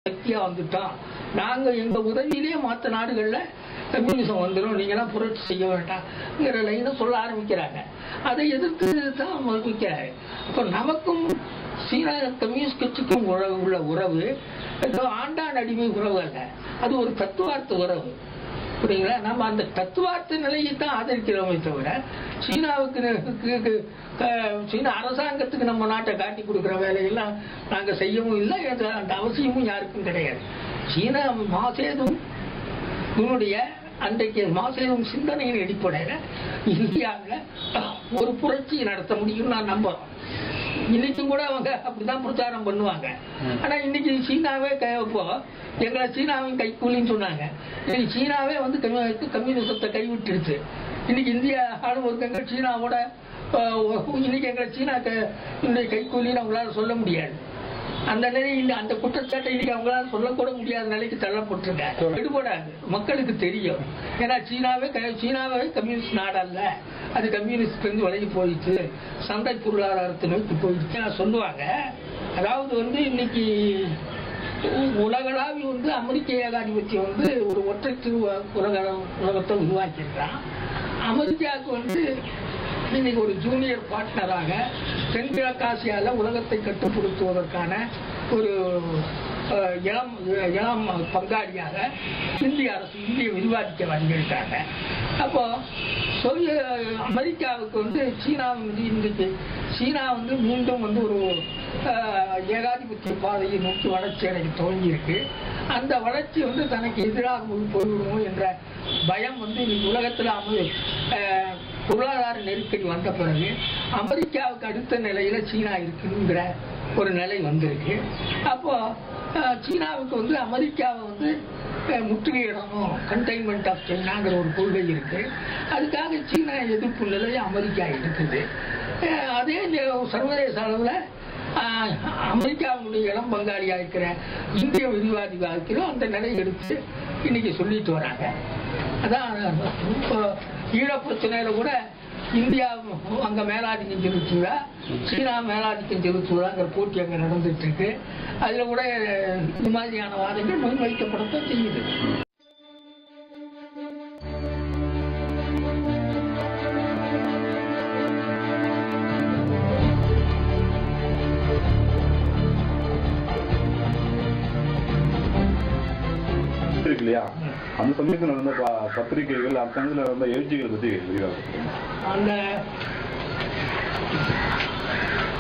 சக்தியா வந்துட்டோம், நாங்க எங்க உதவியிலேயே மற்ற நாடுகள்ல கம்யூனிசம் வந்துடும், நீங்களாம் புரட்சி செய்ய வேண்டாம்ங்கிற லைனை சொல்ல ஆரம்பிக்கிறாங்க. அதை எதிர்த்து தான் மறுக்கிறாரு. அப்போ நமக்கும் சீனா கம்யூனிஸ்ட் கட்சிக்கும் உள்ள உறவு ஆண்டான் அடிமை உறவு அல்ல, அது ஒரு தத்துவார்த்த உறவு. புரியுங்களா? நம்ம அந்த தத்துவார்த்த நிலையை தான் ஆதரிக்கிறோமே தவிர சீனாவுக்கு சீனா அரசாங்கத்துக்கு நம்ம நாட்டை காட்டி கொடுக்குற வேலையெல்லாம் நாங்கள் செய்யவும் இல்லை, அந்த அவசியமும் யாருக்கும் கிடையாது. சீனா மாசேதும் இவனுடைய அன்றைக்கு மாசேதும் சிந்தனையின் அடிப்படையில் இந்தியாவில் ஒரு புரட்சி நடத்த முடியும்னு நான் நம்புறோம். இன்னைக்கும் கூட அவங்க அப்படிதான் பிரச்சாரம் பண்ணுவாங்க. ஆனா இன்னைக்கு சீனாவே எங்களை சீனாவின் கைக்கூலின்னு சொன்னாங்க. இன்னைக்கு சீனாவே வந்து கம்யூனிசத்தை கைவிட்டுருச்சு. இன்னைக்கு இந்தியா ஆளுநர்கள் சீனாவோட இன்னைக்கு எங்களை சீனா கைக்கூலின்னு அவங்களால சொல்ல முடியாது. அந்த நிலை அந்த குற்றச்சாட்டை இன்னைக்கு அவங்களால சொல்லக்கூட முடியாத நிலைக்கு தள்ளப்பட்டிருக்காங்க. எடுபடாது, மக்களுக்கு தெரியும். ஏன்னா சீனாவே கம்யூனிஸ்ட் நாடல்ல, அது கம்யூனிஸ்ட் இருந்து விலகி போயிடுச்சு, சந்தை பொருளாதாரத்தை நோக்கி போயிடுச்சு சொல்லுவாங்க. அதாவது வந்து இன்னைக்கு உலகளாவி வந்து அமெரிக்க ஏகாதிபத்தியம் வந்து ஒரு ஒற்றை உலகத்தை உருவாக்கியிருக்கான். அமெரிக்காவுக்கு வந்து இன்னைக்கு ஒரு ஜூனியர் பார்ட்னராக தென்கிழக்காசியால உலகத்தை கட்டுப்படுத்துவதற்கான ஒரு இளம் பங்காளியாக இந்திய அரசு விரிவாதிக்க வந்திருக்காங்க. அப்போ அமெரிக்காவுக்கு வந்து சீனா வந்து இன்றைக்கு சீனா வந்து மீண்டும் வந்து ஒரு ஏகாதிபத்திய பாதையை நோக்கி வளர்ச்சி அடைய துவங்கி இருக்கு. அந்த வளர்ச்சி வந்து தனக்கு எதிராக போய்விடுமோ என்ற பயம் வந்து இன்னைக்கு உலகத்தில் பொருளாதார நெருக்கடி வந்த பிறகு அமெரிக்காவுக்கு அடுத்த நிலையில சீனா இருக்குங்கிற ஒரு நிலை வந்திருக்கு. அப்போ சீனாவுக்கு வந்து அமெரிக்காவை வந்து முற்றுகையிடணும், கண்டெய்ன்மெண்ட் ஆஃப் சைனாங்கிற ஒரு கொள்கை இருக்கு. அதுக்காக சீனா எதிர்ப்பு நிலையை அமெரிக்கா எடுக்குது. அதே சர்வதேச அளவில் அமெரிக்காவுடைய இளம் பங்காளியா இருக்கிற இந்திய விரிவாதிகா இருக்கிறோம் அந்த நிலையை எடுத்து இன்னைக்கு சொல்லிட்டு வராங்க. அதான் ஈழ பிரச்சனையில கூட இந்தியா அங்க மேலாதிக்கம் செலுத்துவா, சீனா மேலாதிக்கம் செலுத்துவதாங்கிற போட்டி அங்க நடந்துட்டு இருக்கு. அதுல கூட இந்த மாதிரியான வாதங்கள் முன்வைக்கப்படத்தான் செய்யுது. இல்லையா? அந்த சமயத்தில் நடந்த பத்திரிகைகள் அந்த சமயத்தில் நடந்த எழுச்சிகள் பற்றி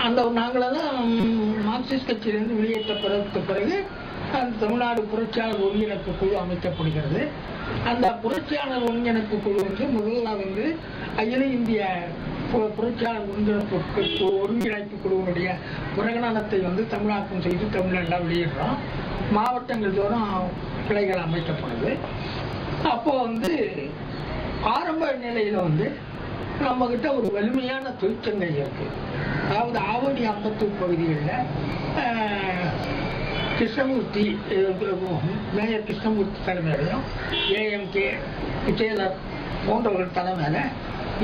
அந்த நாங்களெல்லாம் மார்க்சிஸ்ட் கட்சியிலிருந்து வெளியேற்றப்பதற்கு பிறகு அந்த தமிழ்நாடு புரட்சியாளர் ஒருங்கிணைப்பு குழு அமைக்கப்படுகிறது. அந்த புரட்சியாளர் ஒருங்கிணைப்பு குழு வந்து முதல்ல வந்து அகில இந்திய புரட்சியாளர் ஒருங்கிணைப்பு குழுவினுடைய பிரகடனத்தை வந்து தமிழாக்கம் செய்து தமிழ்நாட்டில் வெளியிடுறோம். மாவட்டங்கள் தோறும் கிளைகள் அமைக்கப்படுது. அப்போ வந்து ஆரம்ப நிலையில வந்து நம்ம கிட்ட ஒரு வலிமையான தொழிற்சங்கம் இருக்கு. அதாவது ஆவடி அம்பத்தூர் பகுதிகளில் கிருஷ்ணமூர்த்தி மேயர் கிருஷ்ணமூர்த்தி தலைமையிலையும் ஏஎம்கே டெய்லர் போன்றவர்கள் தலைமையில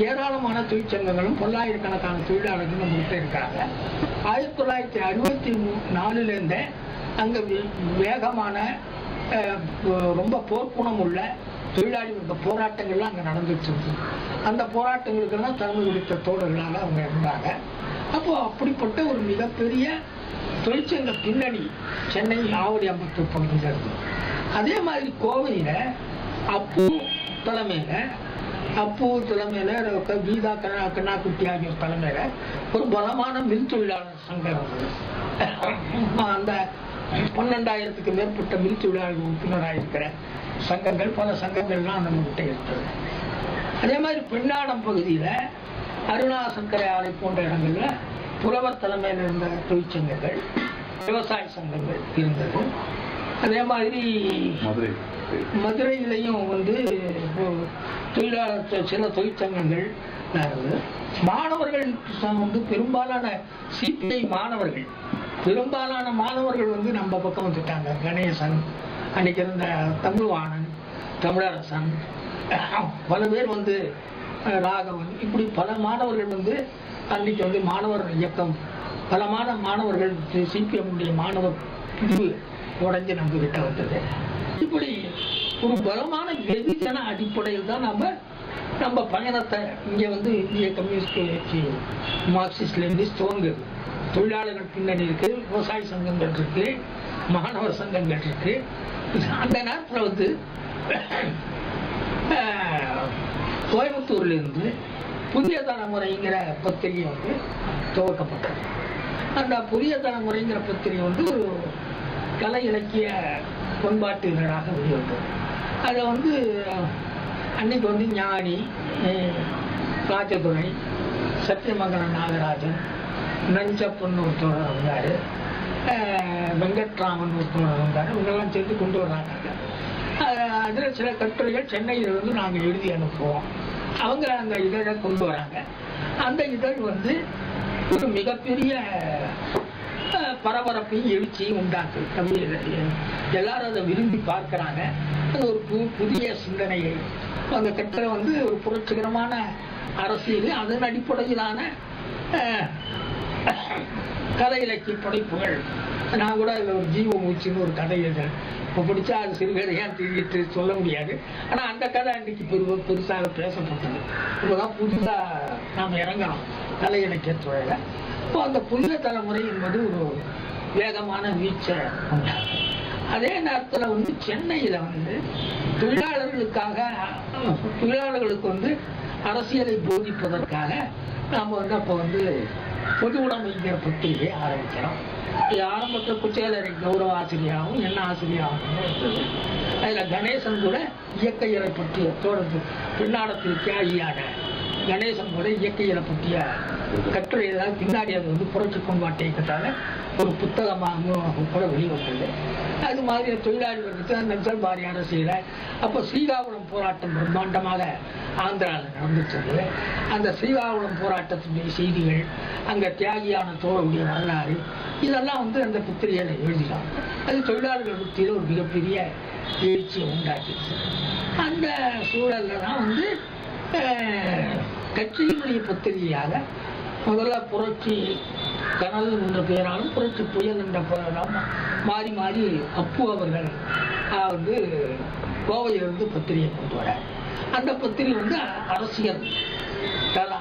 ஏராளமான தொழிற்சங்கங்களும் பல்லாயிரக்கணக்கான தொழிலாளர்களும் நம்ம கிட்ட இருக்காங்க. 1964 அங்க வேகமான ரொம்ப போர்க்குணம் உள்ள தொழிலாளி போராட்டங்கள்லாம் அங்க நடந்துட்டு இருக்கு. அந்த போராட்டங்களுக்கெல்லாம் தலைமை கொடுத்த தோழர்களாக அவங்க இருந்தாங்க. அப்போ அப்படிப்பட்ட ஒரு மிகப்பெரிய தொழிற்சங்க பின்னணி சென்னை ஆவடி அம்பத்தூர் பகுதியில் இருக்கு. அதே மாதிரி கோவையில அப்பு தலைமையில கீதா கண்ணாக்குட்டி ஆகியோர் தலைமையில ஒரு பலமான மின் தொழிலாளர் சங்கம், அந்த 12,000க்கு மேற்பட்ட மின் தொழிலாளர்கள் உறுப்பினராக இருக்கிற சங்கங்கள், பல சங்கங்கள்லாம் நம்ம கிட்ட இருக்குது. அதே மாதிரி பெண்ணாடம் பகுதியில அருணா சங்கரை ஆலை போன்ற இடங்கள்ல புலவர் தலைமையில் இருந்த தொழிற்சங்கங்கள், விவசாய சங்கங்கள் இருந்தது. அதே மாதிரி மதுரையிலையும் வந்து தொழிலாளர் சில தொழிற்சங்கங்கள் நடந்தது. மாணவர்கள் வந்து பெரும்பாலான சிபிஐ பெரும்பாலான மாணவர்கள் வந்து நம்ம பக்கம் வந்துட்டாங்க. கணேசன், அன்னைக்கு இருந்த தமிழ்வாணன், தமிழரசன், பல பேர் வந்து ராகவன், இப்படி பல மாணவர்கள் வந்து அன்னைக்கு வந்து மாணவர் இயக்கம், பல மாணவர்கள் சிபிஎம் மாணவர் பிரிவு உடஞ்சி நம்ம கிட்ட வந்தது. இப்படி ஒரு பலமான வெகுஜன அடிப்படையில் தான் நம்ம பயணத்தை இங்க வந்து இந்திய கம்யூனிஸ்ட் கட்சி மார்க்சிஸ்ட் லெனினிஸ்ட் துவங்குது. தொழிலாளர்கள் பின்னணி இருக்கு, விவசாய சங்கங்கள் இருக்கு, மாணவர் சங்கங்கள் இருக்கு. அந்த நேரத்தில் வந்து கோயம்புத்தூர்ல இருந்து புதிய தலைமுறைங்கிற பத்திரிகை வந்து துவக்கப்பட்டது. அந்த புதிய தலைமுறைங்கிற பத்திரிகை வந்து ஒரு கலை இலக்கிய பண்பாட்டு இதழாக வெளிவந்தது. அதை வந்து அன்னைக்கு வந்து ஞானி, ராஜதுரை, சத்தியமங்கலம் நாகராஜன், நஞ்சப்பன் ஒருத்தர் வந்தார், வெங்கட்ராமன் ஒருத்தர் வந்தார். இவங்கெல்லாம் சேர்ந்து கொண்டு வர்றாங்க. அதில் சில கட்டுரைகள் சென்னையிலிருந்து நாங்கள் எழுதி அனுப்புவோம். அவங்க அந்த இதழை கொண்டு வராங்க. அந்த இதழ் வந்து ஒரு மிகப்பெரிய பரபரப்பையும் எழுச்சியும் உண்டாக்கு. எல்லாரும் அதை விரும்பி பார்க்கிறாங்க. அது ஒரு புதிய சிந்தனையை, அந்த கட்டுரை வந்து ஒரு புரட்சிகரமான அரசியல், அதன் அடிப்படையிலான கதை இலக்கிய படைப்புகள். நான் கூட அதில் ஒரு ஜீவ மூச்சுன்னு ஒரு கதை எழுதுறேன். இப்போ பிடிச்சா அது சிறுகதையாக திருட்டு சொல்ல முடியாது. ஆனால் அந்த கதை அன்றைக்கு பெருசாக பேசப்பட்டது. இப்போதான் புதுசாக நாம் இறங்கணும் கலை இலக்கிய துறையில். இப்போ அந்த புதிய தலைமுறை என்பது ஒரு வேகமான வீச்சை உண்டாகும். அதே நேரத்தில் வந்து சென்னையில் வந்து தொழிலாளர்களுக்கு வந்து அரசியலை போதிப்பதற்காக நாம் வந்து அப்போ வந்து பொது உடைமைங்கிற பத்திரிகை ஆரம்பிக்கிறோம். ஆரம்பத்தில் குச்சேலரை கௌரவ ஆசிரியாகவும் என்ன ஆசிரியாகவும் இருந்தது. அதில் கணேசன் கூட இயற்கையலை பற்றிய தொடர்ந்து பின்னாடத்தில் தியாகியான கணேசன் கூட இயற்கையலை பற்றிய கட்டுரைகளால் பின்னாடி அது வந்து புரட்சி பண்பாட்டு இயக்கத்தால் ஒரு புத்தகமாக கூட வெளிவந்தது. அது மாதிரி தொழிலாளர்களுக்கு நக்சல் பாரி அரசியல அப்போ ஸ்ரீகாகுளம் போராட்டம் பிரம்மாண்டமாக ஆந்திராவில் நடந்துச்சது. அந்த ஸ்ரீகாகுளம் போராட்டத்தினுடைய செய்திகள், அங்கே தியாகியான தோழருடைய வரலாறு, இதெல்லாம் வந்து அந்த பத்திரிகையில் எழுதினாங்க. அது தொழிலாளர்கள் பற்றியில் ஒரு மிகப்பெரிய எழுச்சியை உண்டாக்கிடுச்சு. அந்த சூழலில் தான் வந்து கட்சியினுடைய பத்திரிகையாக முதல்ல புரட்சி கனல் என்ற பெயராலும் புரட்சி புயல் என்ற பெயராலும் மாறி மாறி அப்பு அவர்கள் வந்து கோவையிலிருந்து பத்திரிகை கொண்டு வர. அந்த பத்திரிகை வந்து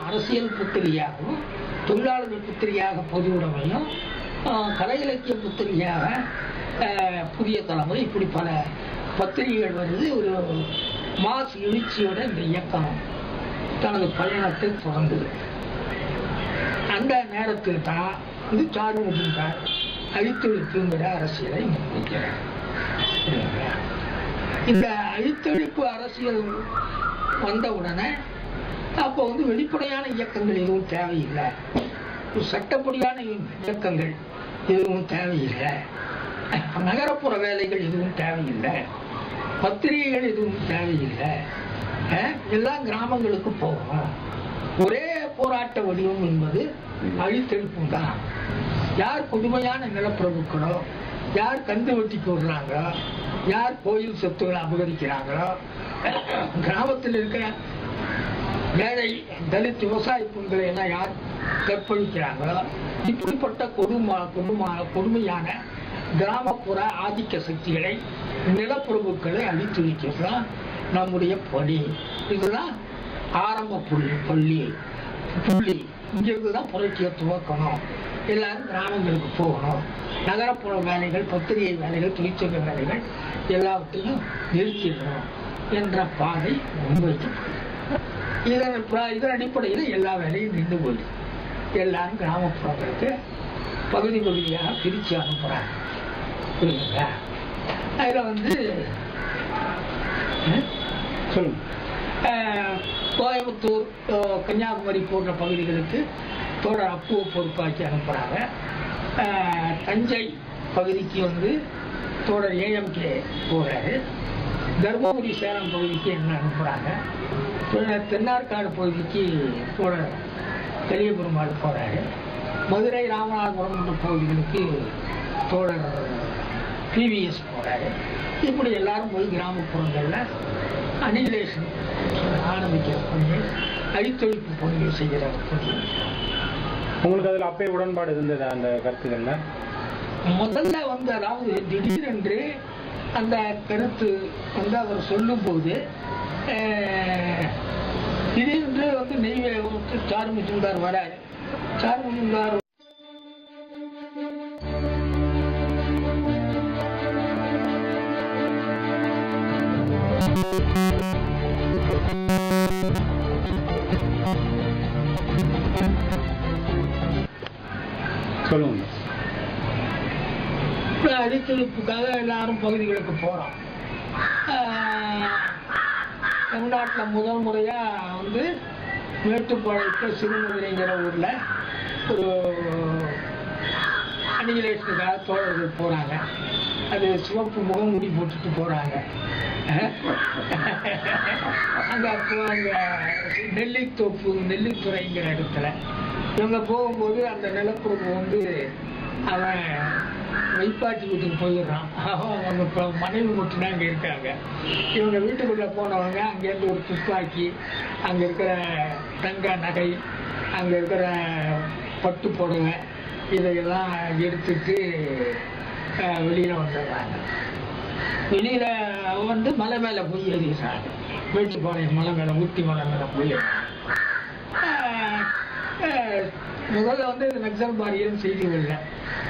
அரசியல் பத்திரிகையாகவும் தொழிலாளர்கள் பத்திரிகையாக பொது உடைமையும் கலை இலக்கிய பத்திரிகையாக புதிய தலைமுறை, இப்படி பல பத்திரிகைகள் வருது. ஒரு மாஸ் எழுச்சியோட இந்த இயக்கம் தனது பயணத்தை தொடர்ந்தது. அந்த நேரத்தில் தான் இது சார்புகின்றார் அழித்தொழிப்புங்கிற அரசியலை முன்வைக்கிறார். இந்த அழித்தொழிப்பு அரசியல் வந்தவுடனே அப்போ வந்து வெளிப்படையான இயக்கங்கள் எதுவும் தேவையில்லை, சட்டப்படியான இயக்கங்கள் எதுவும் தேவையில்லை, நகரப்புற வேலைகள் எதுவும் தேவையில்லை, பத்திரிகைகள் எதுவும் தேவையில்லை, எல்லாம் கிராமங்களுக்கு போகணும். ஒரே போராட்ட வடிவம் என்பது அழித்தொழிப்பும் தான். யார் கொடுமையான நிலப்பிரபுக்களோ, யார் கந்து வெட்டிக்கு விடுறாங்களோ, யார் கோயில் சொத்துக்களை அபகரிக்கிறாங்களோ, கிராமத்தில் இருக்கிற ஏழை தலித் விவசாய பெண்களை எல்லாம் யார் கற்பழிக்கிறாங்களோ, இப்படிப்பட்ட கொடுமையான கிராமப்புற ஆதிக்க சக்திகளை, நிலப்பிரபுக்களை அழித்தொழிக்கிறதுதான் நம்முடைய பணி. இதுதான் ஆரம்ப புள்ளி. இங்கிருந்து தான் புரட்சியை துவக்கணும். எல்லாரும் கிராமங்களுக்கு போகணும். நகரப்புற வேலைகள், பத்திரிகை வேலைகள், தொழிற்சங்க வேலைகள் எல்லாவற்றையும் நிறுத்திடணும் என்ற பாதை முன்வைக்கப்படும். இதன் அடிப்படையில் எல்லா வேலையும் நின்று போகுது. எல்லாரும் கிராமப்புறங்களுக்கு பகுதி பகுதியாக பிரித்து அனுப்புறாங்க. புரியுதுங்களா? அதில் வந்து கோயம்புத்தூர், கன்னியாகுமரி போன்ற பகுதிகளுக்கு தோழர் அப்புவை பொறுப்பாக்கி அனுப்புகிறாங்க. தஞ்சை பகுதிக்கு வந்து தோழர் ஏஎம்கே போகிறாரு. தர்மபுரி சேலம் பகுதிக்கு என்ன அனுப்புகிறாங்க. தென்னார்காடு பகுதிக்கு தோழர் பெரிய பெருமாள் போகிறாரு. மதுரை ராமநாதபுரம் போன்ற பகுதிகளுக்கு தோழர் பிவிஎஸ் போகிறாரு. இப்படி எல்லாரும் போய் கிராமப்புறங்களில் அனிலேஷன் ஆரம்பிக்கிற பணியை, அழித்தொழிப்பு பணியை செய்கிற பணி. உங்களுக்கு அதில் அப்பே உடன்பாடு இருந்தது அந்த கருத்துக்கள்ல? முதல்ல வந்து அதாவது திடீரென்று அந்த கருத்து வந்து அவர் சொல்லும்போது திடீரென்று வந்து நெய்வேலிக்கு சாரு மஜும்தார் வராரு. சாரு மஜும்தார் சொல்லுங்க. அடித்தொழிப்புக்காக எல்லாரும் பகுதிகளுக்கு போறோம். தமிழ்நாட்டில் முதல் முறையா வந்து மேட்டுப்பாளையத்து சிறுமுதிரைங்கிற ஊர்ல ஒரு அனிகிலேஷனுக்காக தோழர்கள் போறாங்க. அது சிவப்பு முகமூடி போட்டுட்டு போறாங்க. அங்க நெல்லித்தோப்பு நெல்லித்துறைங்கிற இடத்துல இவங்க போகும்போது அந்த நிலப்பரப்பு வந்து அவன் வைப்பாட்டி வீட்டுக்கு போயிடுறான். அவங்க மனைவி மட்டும்தான் அங்கே இருக்காங்க. இவங்க வீட்டுக்குள்ள போனவங்க அங்கேருந்து ஒரு துப்பாக்கி, அங்கே இருக்கிற தங்க நகை, அங்கே இருக்கிற பட்டு புடவை இதையெல்லாம் எடுத்துட்டு வெளியில வந்துடுறாங்க. வெளியில வந்து மலை மேல போய் ஏறிடுறாங்க. மேட்டுப்பாளையம் மலை மேல, ஊட்டி மலை மேல போய் முதல்ல வந்து இது நக்சல் பாரியன்னு செய்திகள்ல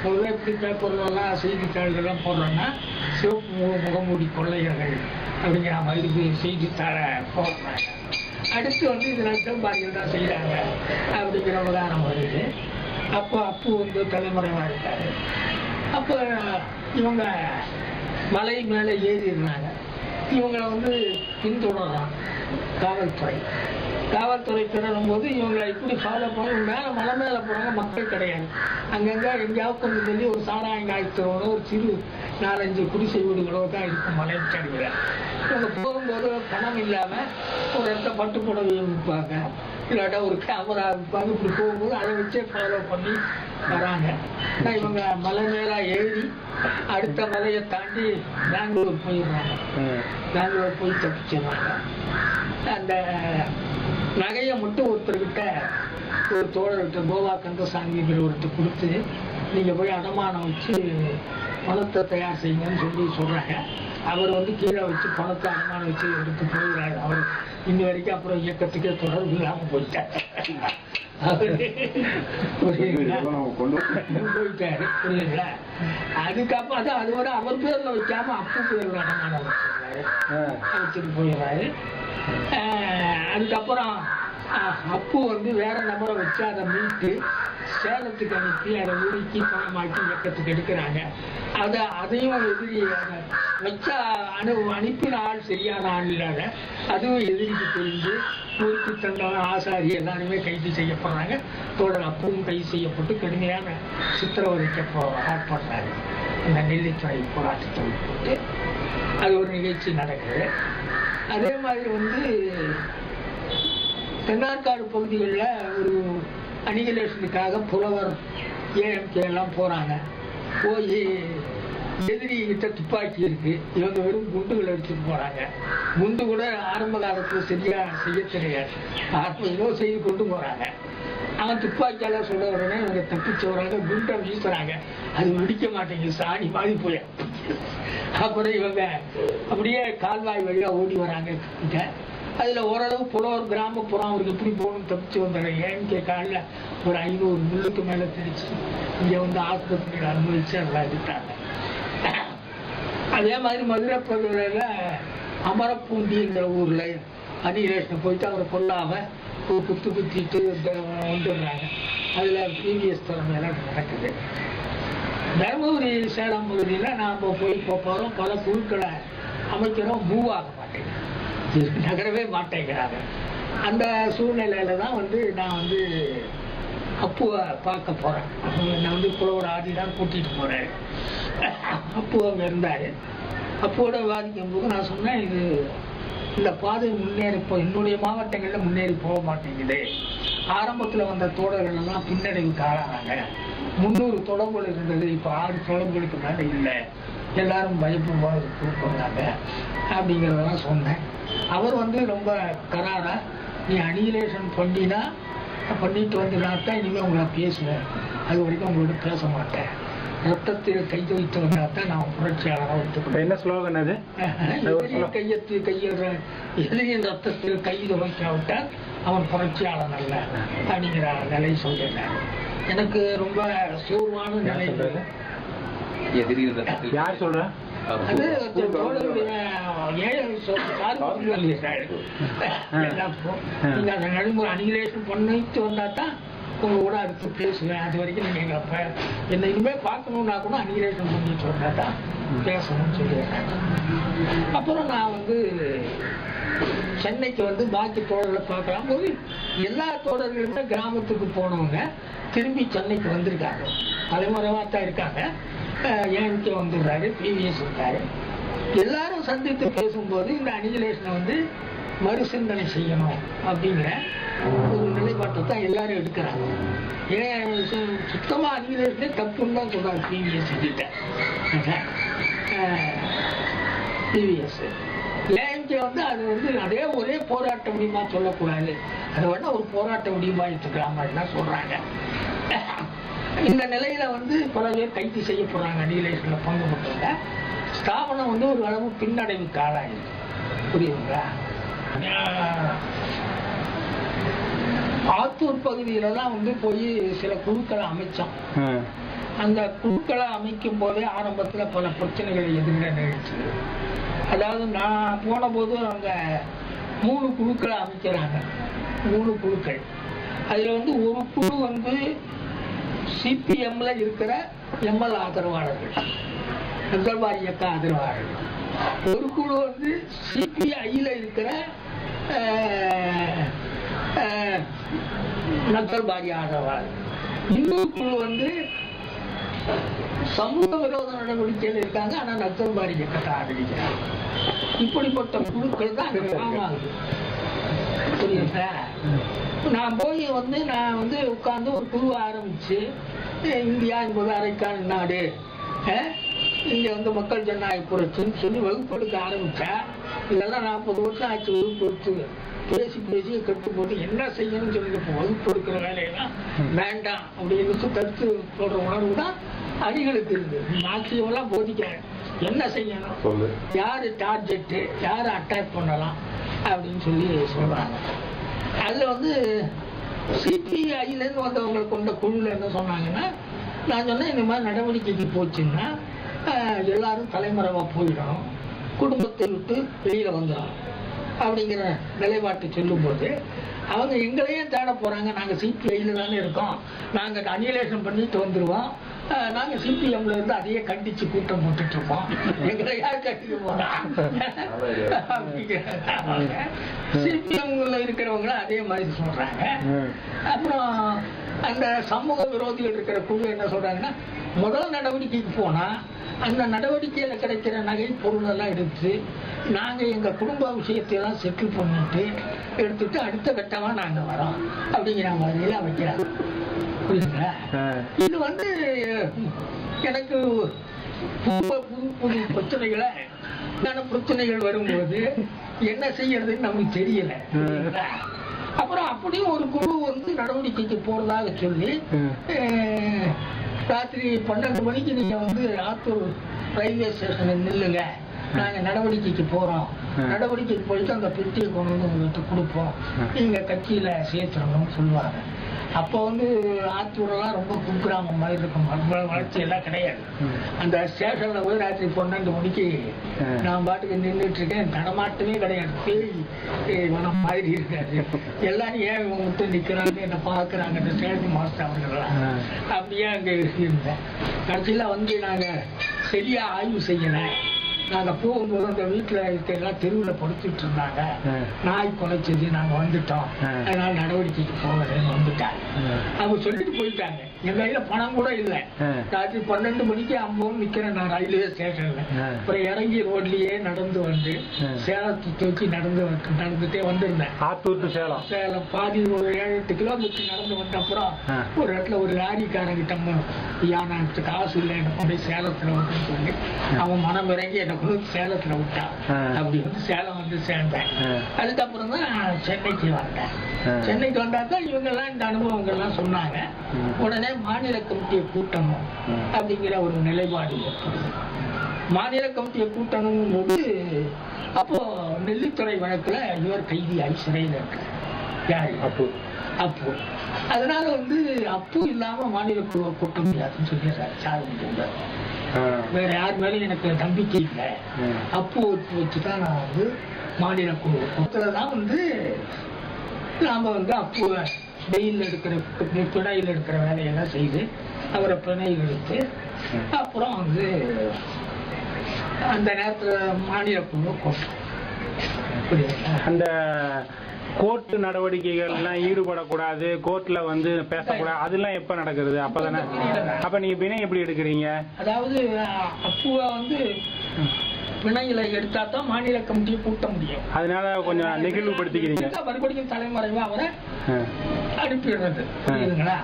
முதல்ல எப்படி பேப்பர்லாம் செய்தித்தாள்கள்லாம் போடுறோன்னா சிவப்பு முகமூடி கொள்ளையர்கள் அப்படிங்கிற மாதிரி செய்தித்தாள போடுறாங்க. அடுத்து வந்து இது நக்சல் பாரியல் தான் செய்யறாங்க அப்படிங்கிற உதாரணம் வருது. அப்போ அப்பு வந்து தலைமுறையாக இருக்காரு. அப்போ இவங்க மலை மேலே ஏறிடுறாங்க. இவங்களை வந்து பின்தொடர்றான் காவல்துறை தொடரும் போது இவங்களை இப்படி ஃபாலோ பண்ணி மேலே மலை மேலே போகிறாங்க. மக்கள் கிடையாது. அங்கங்கே எங்கேயாவது கொஞ்சம் சொல்லி ஒரு சாராயங்காயத்தோட ஒரு சிறு 4-5 குடிசை வீடுகளோ தான் இருக்கும் மலைக்கடியில். இவங்க போகும்போது பணம் இல்லாமல் ஒரு இடத்த பட்டு புடவை விற்பாங்க, இல்லாட்டா ஒரு கேமரா விற்பாங்க. இப்படி போகும்போது அதை வச்சே ஃபாலோ பண்ணி வராங்க. இவங்க மலை மேலே ஏறி அடுத்த மலையை தாண்டி பெங்களூர் போயிடுறாங்க. பெங்களூர் போய் தப்பிச்சிடுறாங்க. அந்த நகையை மட்டும் ஒருத்தர்கிட்ட ஒரு தோழர்கிட்ட கோவா கந்தசாமிங்கிற ஒருத்தர் கொடுத்து நீங்கள் போய் அடமானம் வச்சு பணத்தை தயார் செய்யுங்கன்னு சொல்கிறாங்க. அவர் வந்து கீழே வச்சு பணத்தை அடமானம் வச்சு எடுத்து போயிடுறாரு. அவர் இன்ன வரைக்கும் அப்புறம் இயக்கத்துக்கே தொடர்பு இல்லாமல் போயிட்டார். போயிட்டாரு. புரியுதுங்களா? அதுக்கப்புறம் அது அதோட அவர் பேர்ல வைக்காம அப்பு பேர்ல அடமானம் வச்சுட்டு போயிடுறாரு. அதுக்கப்புறம் அப்பு வந்து வேற நபரை வச்சு அதை மீட்டு சேலத்துக்கு அனுப்பி அதை உருக்கி பணமாக்கி இயக்கத்துக்கு எடுக்கிறாங்க. அதையும் எதிரி வச்ச அனுப்பின ஆள் சரியான ஆள் இல்லாத அதுவும் எதிரிக்கு தெரிஞ்சு ஊருக்கு தண்டவன் ஆசாரி எல்லாருமே கைது செய்யப்படுறாங்க. தோழர் அப்புவும் கைது செய்யப்பட்டு கடுமையான சித்திரவதைக்க ஆட்படுறாரு. இந்த நெல்லித்துறை போராட்டத்தை போட்டு அது ஒரு நிகழ்ச்சி நடக்குது. அதே மாதிரி வந்து தென்னார்காடு பகுதிகளில் ஒரு அனிகிலேஷனுக்காக புலவர் ஏஎம்கே எல்லாம் போறாங்க. போய் எதிரி கிட்ட துப்பாக்கி இருக்கு, இவங்க வெறும் குண்டுகளை எடுத்துட்டு போறாங்க. குண்டு கூட ஆரம்ப காலத்துல சரியா செய்ய தெரியாது. ஏதோ செய்து கொண்டு போறாங்க. அவன் துப்பாக்கியால சொல்ல உடனே இவங்க தப்பிச்சு வராங்க. குண்டை வீசுறாங்க. அது வெடிக்க மாட்டேங்குது. சாணி மாதிரி போய் அப்புறம் இவங்க அப்படியே கால்வாய் வழியா ஓடி வராங்க. அதுல ஓரளவு புலவர் கிராமப்புறம் அவருக்கு எப்படி போகணும்னு தப்பிச்சு வந்தாங்க. ஏஎம்கே காலில் ஒரு 500 முள்ளுக்கு மேல திரிச்சு இங்க வந்து ஆஸ்பத்திரியில் அனுபவிச்சு அதெல்லாம் எடுத்தாங்க. அதே மாதிரி மதுரை பகுதியில அமரப்பூண்டிங்கிற ஊர்ல அனிகிலேஷன் போயிட்டு அவரை கொல்லாம ஒரு குத்திட்டு வந்துடுறாங்க. அதுல பிவிஎஸ் தலைமையில நடக்குது. தருமபுரி சேலம் பகுதியில நாம போய் போறோம். பல குழுக்களை அமைக்கிறோம். மூவ் ஆக மாட்டேங்குது, நகரவே மாட்டேங்கிறாங்க. அந்த சூழ்நிலையில தான் வந்து நான் வந்து அப்புவை பார்க்க போறேன். என்னை வந்து புலவர் ஆதி தான் கூட்டிட்டு போறேன். அப்பு அங்க இருந்தாரு. அப்போட வாதிக்கும் போது நான் சொன்னேன், இது இந்த பாதை முன்னேறி என்னுடைய மாவட்டங்கள்ல முன்னேறி போக மாட்டேங்குது. ஆரம்பத்துல வந்த தோழர்கள் எல்லாம் பின்னடைவுக்கு ஆளானாங்க. 300 தொடர்புகள் இருந்தது, இப்ப 6 தொடர்புகளுக்கு மேல இல்லை. எல்லாரும் பயப்படுவாங்க கொடுப்பாங்க அப்படிங்கிறதெல்லாம் சொன்னேன். அவர் வந்து ரொம்ப கராரா, நீ அனிகிலேஷன் பண்ணிட்டு வந்து நான் தான் இனிமேல் உங்களை பேசுவேன், அது வரைக்கும் உங்களோட பேச மாட்டேன் ரத்தத்தில் கை வைத்து வந்தால்தான் நான் புரட்சியாளராக வைத்துக்கொண்டேன். என்ன ஸ்லோகன் அது? எதிரியின் ரத்தத்தில் கை வைக்காவிட்டால் அவன் புரட்சியாளன் அல்ல அப்படிங்கிற நிலை சொல்றேன். எனக்கு ரொம்ப சோர்வான நிலை. யார் சொல்ற? அது நீங்க அந்த நடைமுறை அனிகிலேஷன் பண்ணிட்டு வந்தா தான் உங்க கூட அடுத்து பேசுவேன். அது வரைக்கும் நீங்க எங்க என்ன இனிமே பார்க்கணும்னா கூட அனிகிலேஷன் பண்ணிட்டு வந்தா தான் பேசணும்னு சொல்லிடுறேன். அப்புறம் நான் வந்து சென்னைக்கு வந்து பாக்கி தோழர்களை பார்க்கலாம் போது எல்லா தோழர்களுமே கிராமத்துக்கு போனவங்க திரும்பி சென்னைக்கு வந்திருக்காங்க. தலைமுறைவா தான் இருக்காங்க. ஏன்கே வந்துடுறாரு, பிவிஎஸ் இருக்காரு. எல்லாரும் சந்தித்து பேசும்போது இந்த அனிகிலேஷனை வந்து மறுசிந்தனை செய்யணும் அப்படிங்கிற ஒரு நிலைப்பாட்டை தான் எல்லாரும் எடுக்கிறாங்க. ஏன் சுத்தமா அனிகிலேஷனே தப்புன்னு தான் சொல்றாங்க பிவிஎஸ் கிட்ட. பிவிஎஸ் ஏன்கே வந்து அது வந்து அதே ஒரே போராட்ட முடியுமா சொல்லக்கூடாது, அதை வேணா ஒரு போராட்ட முடியுமா எடுத்துக்கலாம் தான் சொல்றாங்க. இந்த நிலையில வந்து பல பேர் கைது செய்யப்படுறாங்க. அனிகிலேஷன்ல பங்கு பெற்றவங்க. ஸ்தாபனம் வந்து ஒரு அளவு பின்னடைவுக்கு ஆளாயிருக்கு. புரியுதுங்களா? ஆத்தூர் பகுதியில தான் வந்து போய் சில குழுக்களை அமைச்சோம். அந்த குழுக்களை அமைக்கும் போதே ஆரம்பத்துல பல பிரச்சனைகளை எதிர்க்க நிகழ்ச்சி. அதாவது நான் போன போது அங்க 3 குழுக்களை அமைக்கிறாங்க. 3 குழுக்கள். அதுல வந்து ஒரு குழு வந்து சிபிஎம்ல இருக்கிற எம்எல் ஆதரவாளர்கள், நக்சல்வாதி இயக்க ஆதரவாளர்கள். ஒரு குழு வந்து சிபிஐல இருக்கிற நக்சல்வாதி ஆதரவாளர்கள். இன்னொரு குழு வந்து சமூக விரோத நடவடிக்கைகள் இருக்காங்க, ஆனா நக்சல்வாதி இயக்கத்தை ஆதரிக்கிறாங்க. இப்படிப்பட்ட குழுக்கள் தான் ஆகுது. புரியுதா? நான் போய் வந்து நான் வந்து உட்கார்ந்து ஒரு குழு ஆரம்பிச்சு, இந்தியா என்பது அரைக்கால் நாடு, இங்க வந்து மக்கள் ஜனநாயக புரட்சின்னு சொல்லி வகுப்பெடுக்க ஆரம்பிச்சா, இதெல்லாம் 40 வருஷம் ஆச்சு வகுப்பெடுத்து பேசி பேசி கட்டு போட்டு என்ன செய்யணும்னு சொல்லி வகுப்பு எடுக்கிற வேலையெல்லாம் வேண்டாம் அப்படின்னு தடுத்து சொல்ற உணர்வு தான் அணிகளுக்கு இருக்கு. மார்க்சியமெல்லாம் போதிக்கிறேன். என்ன செய்யணும், யாரு டார்கெட், யாரை அட்டாக் பண்ணலாம் அப்படின்னு சொல்லி சொல்றாங்க. அதுல வந்து சிபிஐல இருந்து வந்தவங்களை கொண்ட குழுல என்ன சொன்னாங்கன்னா, நான் சொன்னேன் இந்த மாதிரி நடவடிக்கைக்கு போச்சுன்னா எல்லாரும் தலைமறைவா போயிடும், குடும்பத்தை விட்டு வெளியில வந்துடும் அப்படிங்கிற நிலைப்பாட்டை சொல்லும் போது அவங்க எங்களையே தேட போறாங்க. நாங்க சிபிஐல தானே இருக்கோம், நாங்க அனிகிலேஷன் பண்ணிட்டு வந்துருவோம், நாங்க சிபிஎம்ல இருந்து அதையே கண்டிச்சு கூட்டம் போட்டுட்டு இருக்கோம், எங்களை யார் கட்டிட்டு போறா அப்படிங்கிறாங்க. சிபிஎம்ல இருக்கிறவங்க அதே மாதிரி சொல்றாங்க. அப்புறம் அந்த சமூக விரோதிகள் இருக்கிற குழு என்ன சொல்றாங்கன்னா, முதல் நடவடிக்கைக்கு போனா அந்த நடவடிக்கையில கிடைக்கிற நகை பொருள் எல்லாம் எடுத்து நாங்க எங்க குடும்ப விஷயத்தையெல்லாம் செட்டில் பண்ணிட்டு எடுத்துட்டு அடுத்த கட்டமா நாங்க வரோம் அப்படிங்கிற மாதிரியில வைக்கிறாங்க. புரியுதுங்களா? இது வந்து எனக்கு புது பிரச்சனைகளை பிரச்சனைகள் வரும்போது என்ன செய்யறதுன்னு நமக்கு தெரியல. அப்புறம் அப்படியும் ஒரு குழு வந்து நடவடிக்கைக்கு போறதாக சொல்லி ராத்திரி 12 மணிக்கு நீங்க வந்து ஆத்தூர் ரயில்வே ஸ்டேஷன்ல நில்லுங்க, நாங்க நடவடிக்கைக்கு போறோம், நடவடிக்கைக்கு போயிட்டு அந்த பெட்டியை கொண்டு வந்து உங்ககிட்ட கொடுப்போம், நீங்க கட்சியில சேர்த்துடணும்னு சொல்லுவாங்க. அப்போ வந்து ஆத்தூரெல்லாம் ரொம்ப குக்கிராமம் மாதிரி இருக்கும், வளர்ச்சி எல்லாம் கிடையாது. அந்த ஸ்டேஷன்ல போய் ராத்திரி 12 மணிக்கு நான் பாட்டுக்கு நின்றுட்டு இருக்கேன், நடமாட்டமே கிடையாது, பேய் மனம் மாதிரி இருக்காது. எல்லாரும் ஏன் இவங்க மட்டும் நிக்கிறாங்க, என்ன பாக்குறாங்க இந்த ஸ்டேஷன் மாஸ்டர் அவங்கெல்லாம். அப்படியே அங்க இருந்தேன். கடைசியில வந்து நாங்க சரியா ஆய்வு செய்யல. நாங்க போகும்போது அந்த வீட்டுல எல்லாம் தெருவுல படுத்துட்டு இருந்தாங்க, நாய் குலைச்சது, நாங்க வந்துட்டோம், அதனால நடவடிக்கைக்கு போகலன்னு வந்துட்டாங்க. அவங்க சொல்லிட்டு போயிட்டாங்க. என் கையில பணம் கூட இல்லை. ராத்திரி 12 மணிக்கு அம்பவும் நிக்கிறேன் நான் ரயில்வே ஸ்டேஷன்ல. அப்புறம் இறங்கி ரோட்லயே நடந்து வந்து சேலத்தை தூக்கி நடந்துட்டே வந்திருந்தேன். ஆத்தூர் டு சேலம் பாதி ஒரு 7-8 கிலோமீட்டர் நடந்து வந்த அப்புறம் ஒரு இடத்துல ஒரு லாரிக்காரங்கிட்ட காசு இல்லை, என்ன கொண்டு சேலத்துல வந்து சொல்லி அவன் மனம் இறங்கி என்ன சேலத்துல விட்டான். அப்படி வந்து சேலம் வந்து சேர்ந்தேன். அதுக்கப்புறம் தான் சென்னைக்கு வந்தேன். சென்னைக்கு வந்தா தான் இவங்கெல்லாம் இந்த அனுபவங்கள்லாம் சொன்னாங்க. உடனே மாநில கமிட்டியை கூட்டணும் அப்படிங்கிற ஒரு நிலைப்பாடு ஏற்படுது. மாநில கமிட்டியை கூட்டணும் போது அப்போ நெல்லித்துறை வழக்குல இவர் கைதியாகி சிறையில் இருக்கார். யாரு? அப்பு. அதனால வந்து அப்பு இல்லாம மாநில குழுவை கூட்ட முடியாதுன்னு சொல்லிடுறாரு சாதனை. வேற யார் மேலும் எனக்கு நம்பிக்கை இல்லை, அப்பு வச்சுதான் நான் வந்து மாநில குழு தான் வந்து நாம வந்து அப்புவை வெயில் எடுக்கிற பிணையில் எடுக்கிற வேலையெல்லாம் செய்து அவரை பிணையில் எடுத்து அப்புறம் வந்து அந்த நேரத்துல மாநில குழு கூட்டம். அந்த கோர்ட் நடவடிக்கைகள் எல்லாம் ஈடுபடக்கூடாது, கோர்ட்ல வந்து பேசக்கூடாது, அதெல்லாம் எப்ப நடக்குது? அப்பதானே. அப்ப நீங்க பிணை எப்படி எடுக்கிறீங்க? அதாவது அப்புவை வந்து பிணையில எடுத்தா தான் மாநில கமிட்டியை கூட்ட முடியும். அதனால கொஞ்சம் நெகிழ்வுபடுத்திக்கிறீங்க. மறுபடியும் தலைமறைவா அவரை அனுப்பிடுறது புரியுதுங்களா?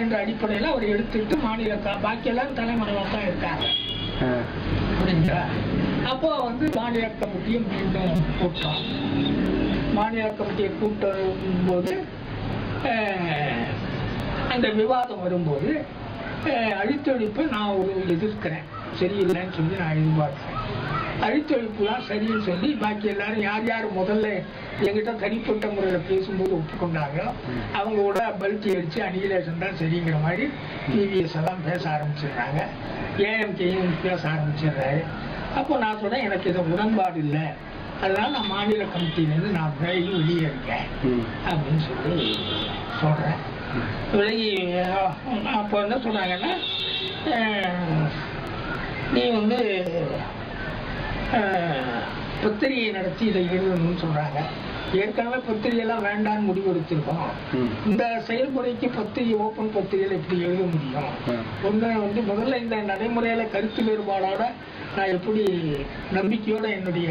என்ற அடிப்படையில அவர் எடுத்துட்டு மாநில பாக்கி எல்லாம் தலைமறைவா தான் இருக்காங்க. புரியுங்களா? அப்போ வந்து மாநில கமிட்டியும் மீண்டும் கூட்டம். மாநில கமிட்டியை கூட்டும் போது அந்த விவாதம் வரும்போது அழித்தொழிப்பு நான் ஒரு எதிர்க்கிறேன், சரியில்லைன்னு சொல்லி நான் எதிர்பார்க்கிறேன். அழித்தொழிப்பு தான் சரின்னு சொல்லி பாக்கி எல்லாரும் யார் யார் முதல்ல என்கிட்ட தனிப்பட்ட முறையில் பேசும்போது ஒப்புக்கொண்டாங்களோ அவங்க கூட பல்ட்டி அடிச்சு அனிகிலேஷன் தான் சரிங்கிற மாதிரி டிவிஎஸ் எல்லாம் பேச ஆரம்பிச்சிடுறாங்க, ஏஎம்கேயும் பேச ஆரம்பிச்சிடுறாரு. அப்போ நான் சொன்னேன் எனக்கு இதை உடன்பாடு இல்லை, அதனால நான் மாநில கமிட்டியிலேருந்து நான் விலகி வெளியே இருக்கேன் அப்படின்னு சொல்லி சொல்றேன். விலகி அப்போ என்ன சொன்னாங்கன்னா, நீ வந்து பத்திரிகை நடத்தி இதை எழுதணும்னு சொல்றாங்க. ஏற்கனவே பத்திரிகையெல்லாம் வேண்டான்னு முடிவெடுத்திருக்கோம். இந்த செயல்முறைக்கு பத்திரிகை ஓப்பன் பத்திரிகையில் எப்படி எழுத முடியும்? ஒன்று வந்து முதல்ல இந்த நடைமுறையில கருத்து வேறுபாடோட நான் எப்படி நம்பிக்கையோட என்னுடைய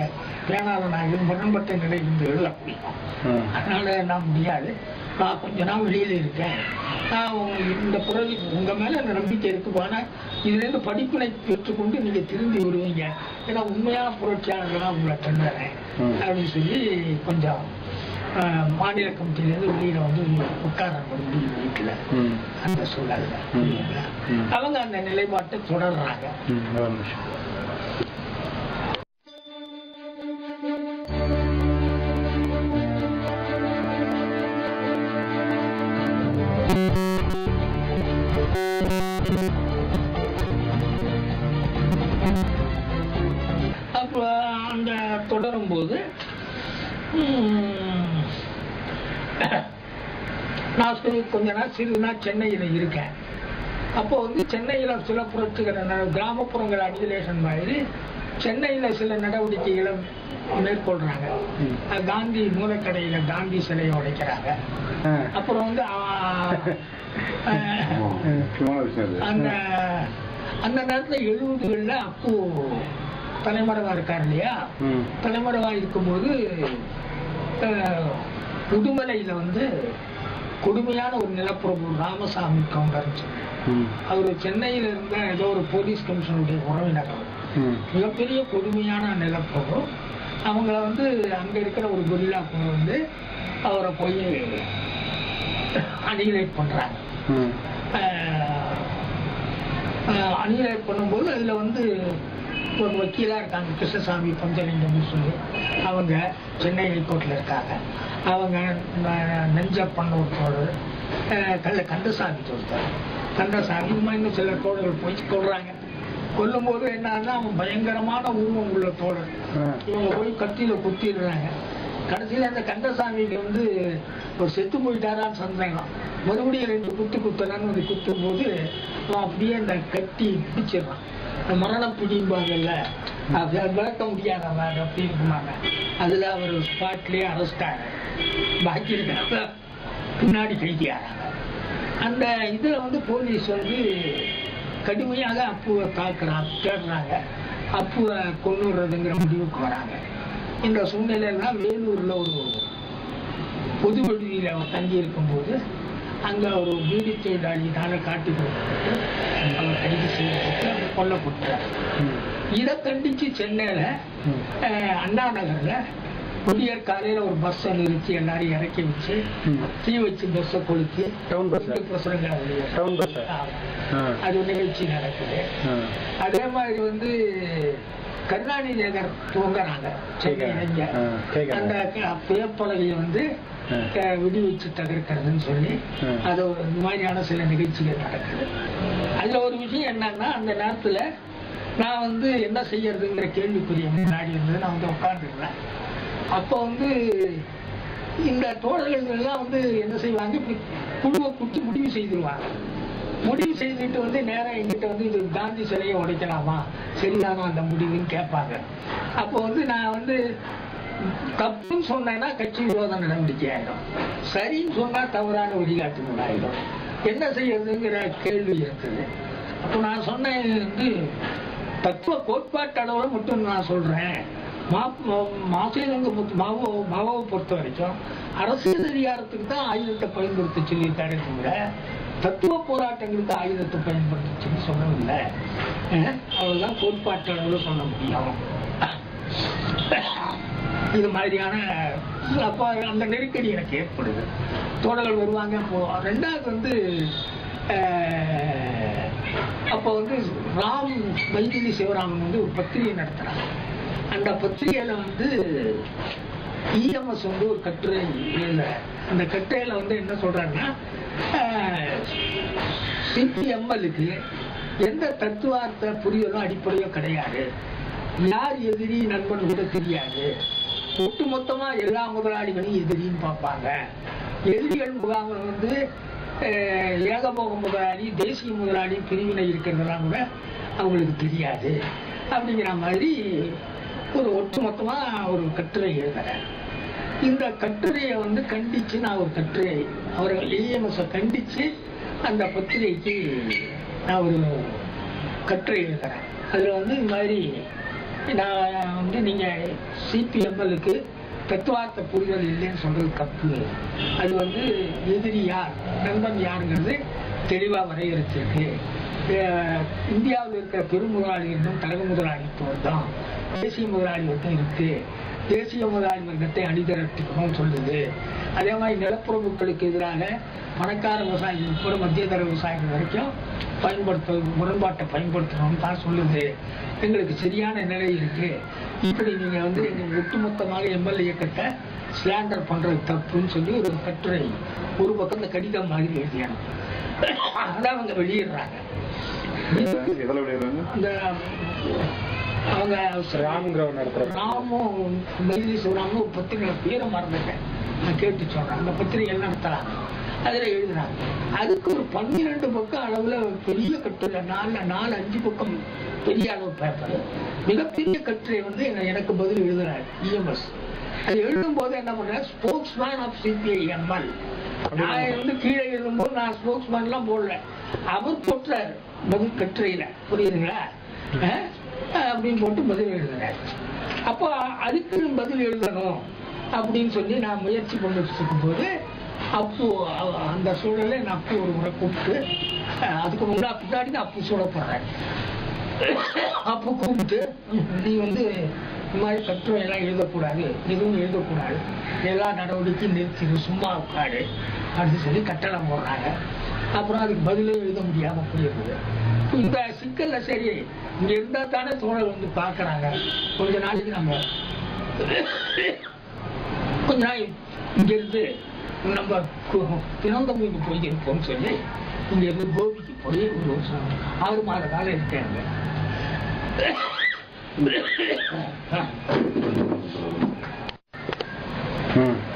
பேனால நான் முரண்பட்ட நிலை இருந்து எழுத முடியும்? அதனால நான் முடியாது, நான் கொஞ்ச நாள் வெளியில இருக்கேன், நான் இந்த பிறகு உங்க மேல நம்பிக்கை இருக்கு, ஆனா இதுல இருந்து படிப்பினை பெற்றுக்கொண்டு நீங்க திரும்பி விடுவீங்க, ஏன்னா உண்மையான புரட்சியாளர்களாக உங்களை கண்டுறேன் அப்படின்னு சொல்லி கொஞ்சம் மாநில கமிட்டியிலேருந்து வெளியில வந்து உட்கார முடியும் வீட்டுல. அந்த சூழல்ல அவங்க அந்த நிலைப்பாட்டை தொடர்றாங்க. அப்போ அந்த தொடரும் போது நான் கொஞ்ச நாள் சிறு நாள் சென்னையில இருக்கேன். அப்போ வந்து சென்னையில சில புரட்சிகள் கிராமப்புறங்கள் அனிகிலேஷன் மாதிரி சென்னையில சில நடவடிக்கைகளை மேற்கொள்றாங்க. காந்தி மூலக்கடையில காந்தி சிலையை உடைக்கிறாங்க. அப்புறம் வந்து அந்த அந்த நேரத்துல 70களில் அப்பு தலைமறைவா இருக்காரு இல்லையா? தலைமறைவா இருக்கும்போது உடுமலையில வந்து கொடுமையான ஒரு நிலப்பிரபு ராமசாமி கவுண்டர், அவரு சென்னையில இருந்த ஏதோ ஒரு போலீஸ் கமிஷனுடைய உறவினர், மிகப்பெரிய கொடுமையான நிலப்பிரபு. அவங்கள வந்து அங்க இருக்கிற ஒரு கொரில்லா குழு வந்து அவரை போய் அனிகிலேட் பண்றாங்க. அனிகிலேட் பண்ணும்போது அதுல வந்து ஒரு வக்கீலா இருக்காங்க, கிருஷ்ணசாமி பஞ்சலிங்கம் சொல்லி, அவங்க சென்னை ஹைகோர்ட்ல இருக்காங்க. அவங்க நெஞ்சப்பண்ண ஒரு தோழர், கந்தசாமி தோழர், கந்தசாமி இன்னும் சில தோழர்கள் போய் கொள்றாங்க. கொல்லும் போது என்னன்னா அவன் பயங்கரமான உருவம் உள்ள தோழர், இவங்க போய் கத்தியில குத்திடுறாங்க. கடைசியில அந்த கந்தசாமிக்கு வந்து ஒரு செத்து போயிட்டாரான்னு சந்தேகம், மறுபடியும் 2 குத்து குத்தலான்னு வந்து குத்தும் போது அவன் அப்படியே அந்த கட்டி பிடிச்சிடறான். மரணம் பிடிம்பாங்கல்ல, விளக்க முடியாத அப்படி இருக்குமாங்க. அதுல அவர் ஸ்பாட்லயே அரெஸ்ட் ஆகிறார். பாக்கி இருக்கிறப்ப பின்னாடி கைதி ஆகிறாங்க. அந்த இதுல வந்து போலீஸ் வந்து கடுமையாக அப்புவை தேடுறாங்க, அப்புவை கொண்டுறதுங்கிற முடிவுக்கு வராங்க. இந்த சூழ்நிலையில வேலூர்ல ஒரு பொது விடுதியில தங்கி இருக்கும்போது அங்க ஒரு வீடு தொழிலாளினால காட்டி கொடுத்து அவர் கைது செய்யப்பட்டு கொல்லப்பட்டார். இதை கண்டிச்சு சென்னையில அண்ணா நகர்ல விடியற் காலையில ஒரு பஸ் நிறுத்தி எல்லாரையும் இறக்கி வச்சு தீ வச்சு பஸ்ஸை கொளுத்தி அது நிகழ்ச்சி நடக்குது. அதே மாதிரி வந்து கருணாநிதி நகர் துவங்குறாங்க சென்னை. அந்த பேப்பலகையை வந்து விடி வச்சு தகர்க்கிறதுன்னு சொல்லி அது இந்த மாதிரியான சில நிகழ்ச்சிகள் நடக்குது. அதுல ஒரு விஷயம் என்னன்னா, அந்த நேரத்துல நான் வந்து என்ன செய்யறதுங்கிற கேள்விக்குரிய முன்னாடி இருந்து நான் வந்து உட்காந்துருந்தேன். அப்போ வந்து இந்த தோழர்கள் எல்லாம் வந்து என்ன செய்வாங்க, இப்படி குழுவை கூட்டி முடிவு செய்திருவாங்க. முடிவு செய்துட்டு வந்து நேரம் எங்கிட்ட வந்து இது காந்தி சிலையை உடைக்கலாமா, சரிதானா அந்த முடிவுன்னு கேட்பாங்க. அப்போ வந்து நான் வந்து தப்புன்னு சொன்னேன்னா கட்சி விரோத நடவடிக்கை ஆயிடும், சரின்னு சொன்னா தவறான வழிகாட்டுதல் ஆயிடும். என்ன செய்யறதுங்கிற கேள்வி இருக்குது. அப்போ நான் சொன்னேன் வந்து தத்துவ கோட்பாட்டு அளவுல மட்டும் நான் சொல்றேன். மாவோவை பொறுத்த வரைக்கும் அரசியல் அதிகாரத்துக்கு தான் ஆயுதத்தை பயன்படுத்த சொல்லியிருக்காரு தவிர தத்துவ போராட்டங்களுக்கு ஆயுதத்தை பயன்படுத்த சொல்லி சொல்லவில்லை. அவர்தான் கோட்பாட்டு அளவுல சொல்ல முடியும். இது மாதிரியான அப்ப அந்த நெருக்கடி எனக்கு ஏற்படுது. தோழர்கள் வருவாங்க. ரெண்டாவது வந்து அப்போ வந்து வைத்திலி சிவராமன் வந்து ஒரு பத்திரிகை நடத்துறாங்க. அந்த பத்திரிகையில வந்து இஎம்எஸ் வந்து ஒரு கட்டுரை எழுத, அந்த கட்டுரையில வந்து என்ன சொல்றாங்கன்னா, சிபிஎம்எல்லுக்கு எந்த தத்துவார்த்த புரியலோ அடிப்படையோ கிடையாது, யார் எதிரி நண்பன் கூட தெரியாது, ஒட்டுமொத்தமா எல்லா முதலாளிகளையும் எதிரின்னு பார்ப்பாங்க. எதிரிகள் முகாம்கள் வந்து ஏகபோக முதலாளி, தேசிய முதலாளி பிரிவினை இருக்கிறதெல்லாம் கூட அவங்களுக்கு தெரியாது அப்படிங்கிற மாதிரி ஒரு ஒட்டுமொத்தமா ஒரு கட்டுரை எழுதுறேன். இந்த கட்டுரையை வந்து கண்டிச்சு நான் ஒரு கட்டுரை, அவர்கள் இஎம்எஸ் கண்டிச்சு அந்த பத்திரிகைக்கு நான் ஒரு கட்டுரை எழுதுறேன். அதுல வந்து இந்த மாதிரி நான் வந்து நீங்க சிபிஎம்எல்லுக்கு தத்துவார்த்த புரிதல் இல்லைன்னு சொல்றது தப்பு, அது வந்து எதிரி யார் நண்பன் யாருங்கிறது தெளிவா வரையறுச்சிருக்கு. இந்தியாவில் இருக்கிற பெரும் முதலாளிகளும் கழக முதலாளித்துவம் தான், தேசிய முதலாளித்துவம் இருக்கு, தேசிய முதலாளி வர்க்கத்தை அணிதிரட்டிக்கணும்னு சொல்லுது. அதே மாதிரி நிலப்பிரபுக்களுக்கு எதிராக பணக்கார விவசாயிகள் உட்பட மத்தியதர விவசாயிகள் வரைக்கும் முரண்பாட்டை பயன்படுத்தணும்னு தான் சொல்லுது. எங்களுக்கு சரியான நிலை இருக்கு. இப்படி நீங்க வந்து எங்க ஒட்டுமொத்தமாக எம்எல்ஏ இயக்கத்தை ஸ்லாண்டர் பண்றது தப்புன்னு சொல்லி ஒரு கட்டுரை, ஒரு பக்கம் இந்த கடிதம் மாதிரி எழுதியாங்க. அதான் அவங்க வெளியிடுறாங்க. அந்த அவங்க ராமும் வைத்திலி சிவராமும் ஒரு பத்திரிகை பேரை மறந்துட்டேன், நான் கேட்டு சொல்றேன். அந்த பத்திரிகை நடத்துறாங்க, அதுல எழுதுறாங்க. அதுக்கு ஒரு 12 பக்கம் அளவுல பெரிய கட்டுரை, 4-5 பக்கம் பெரிய அளவு பேப்பர், மிகப்பெரிய கட்டுரை வந்து எனக்கு பதில் எழுதுறாரு இஎம்எஸ். அது எழுதும் போது என்ன பண்ற, ஸ்போக்ஸ்மேன் ஆஃப் சிபிஐஎம்எல். நான் வந்து கீழே எழுதும்போது நான் ஸ்போக்ஸ்மேன் எல்லாம் போடல, அவர் போட்டுறாரு பதில் கட்டுரையில, புரியுதுங்களா, அப்படின்னு போட்டு பதில் எழுதுறாரு. அப்போ அதுக்கு பதில் எழுதணும் அப்படின்னு சொல்லி நான் முயற்சி பண்ணிட்டு இருக்கும் போது அப்பு அந்த சூழலை நான் அப்பு ஒரு முறை கூப்பிட்டு, அதுக்கு பின்னாடி நான் அப்பு சூழப்படுறேன். அப்போ கூப்பிட்டு நீ வந்து இந்த மாதிரி கட்டுரை எல்லாம் எழுதக்கூடாது, எதுவும் எழுதக்கூடாது, எல்லா நடவடிக்கையும் நிறுத்தி சும்மா உட்காடு அப்படின்னு சொல்லி கட்டளம் போடுறாங்க. அப்புறம் அதுக்கு பதிலே எழுத முடியாம போயிருது. இந்த சிக்கல்ல சரி இங்க இருந்தா தானே தோழர் வந்து பாக்குறாங்க, கொஞ்ச நாளைக்கு நம்ம கொஞ்ச நாள் இங்க இருந்து நம்ம பிறந்தவங்க போயிருப்போம்னு சொல்லி இங்க இருந்து கோபிக்கு போய் ஒரு 6 மாத காலம் இருக்காங்க.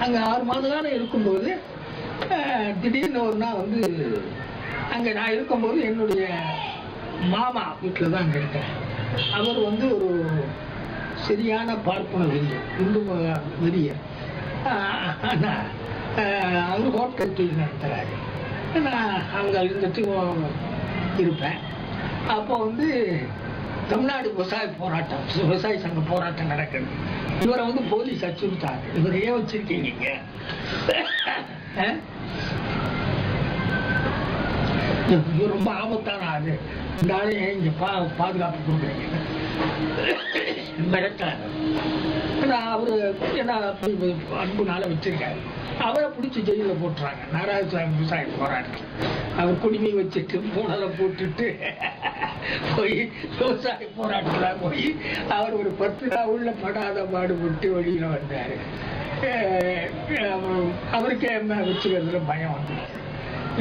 அங்க 6 மாத காலம் இருக்கும்போது திடீர்னு ஒரு நாள் வந்து அங்க நான் இருக்கும்போது என்னுடைய மாமா வீட்டுல தான் அங்க இருக்கேன். அவர் வந்து ஒரு சரியான பார்ப்பன வெறியர், இந்து வெறியர். அவர் ஹோட்டல் தொழில் நடத்துறாரு, நான் அங்க இருந்துட்டு இருப்பேன். அப்போ வந்து தமிழ்நாடு விவசாய சங்க போராட்டம் நடக்குது. இவரை வந்து போலீஸ் அச்சுறுத்தாங்க, இவர் ஏன் வச்சிருக்கீங்க, இவர் ரொம்ப ஆபத்தான ஆளு, இந்த ஆளு ஏன் இங்க பாதுகாப்பு கொடுக்குறீங்க மிரட்டாரு. அவரு என்ன அன்புனால வச்சிருக்காரு. அவரை பிடிச்சி ஜெயில போட்டுறாங்க. நாராயணசாமி விவசாய போராட்டம் அவர் குடிமை வச்சுட்டு பூனலை போட்டுட்டு போய் விவசாய போராட்டத்துல போய் அவர் ஒரு 10 நாள் உள்ள படாத பாடுபட்டு வெளியில வந்தாரு. அவருக்கு என்ன வச்சுக்கிறதுல பயம் வந்துச்சு.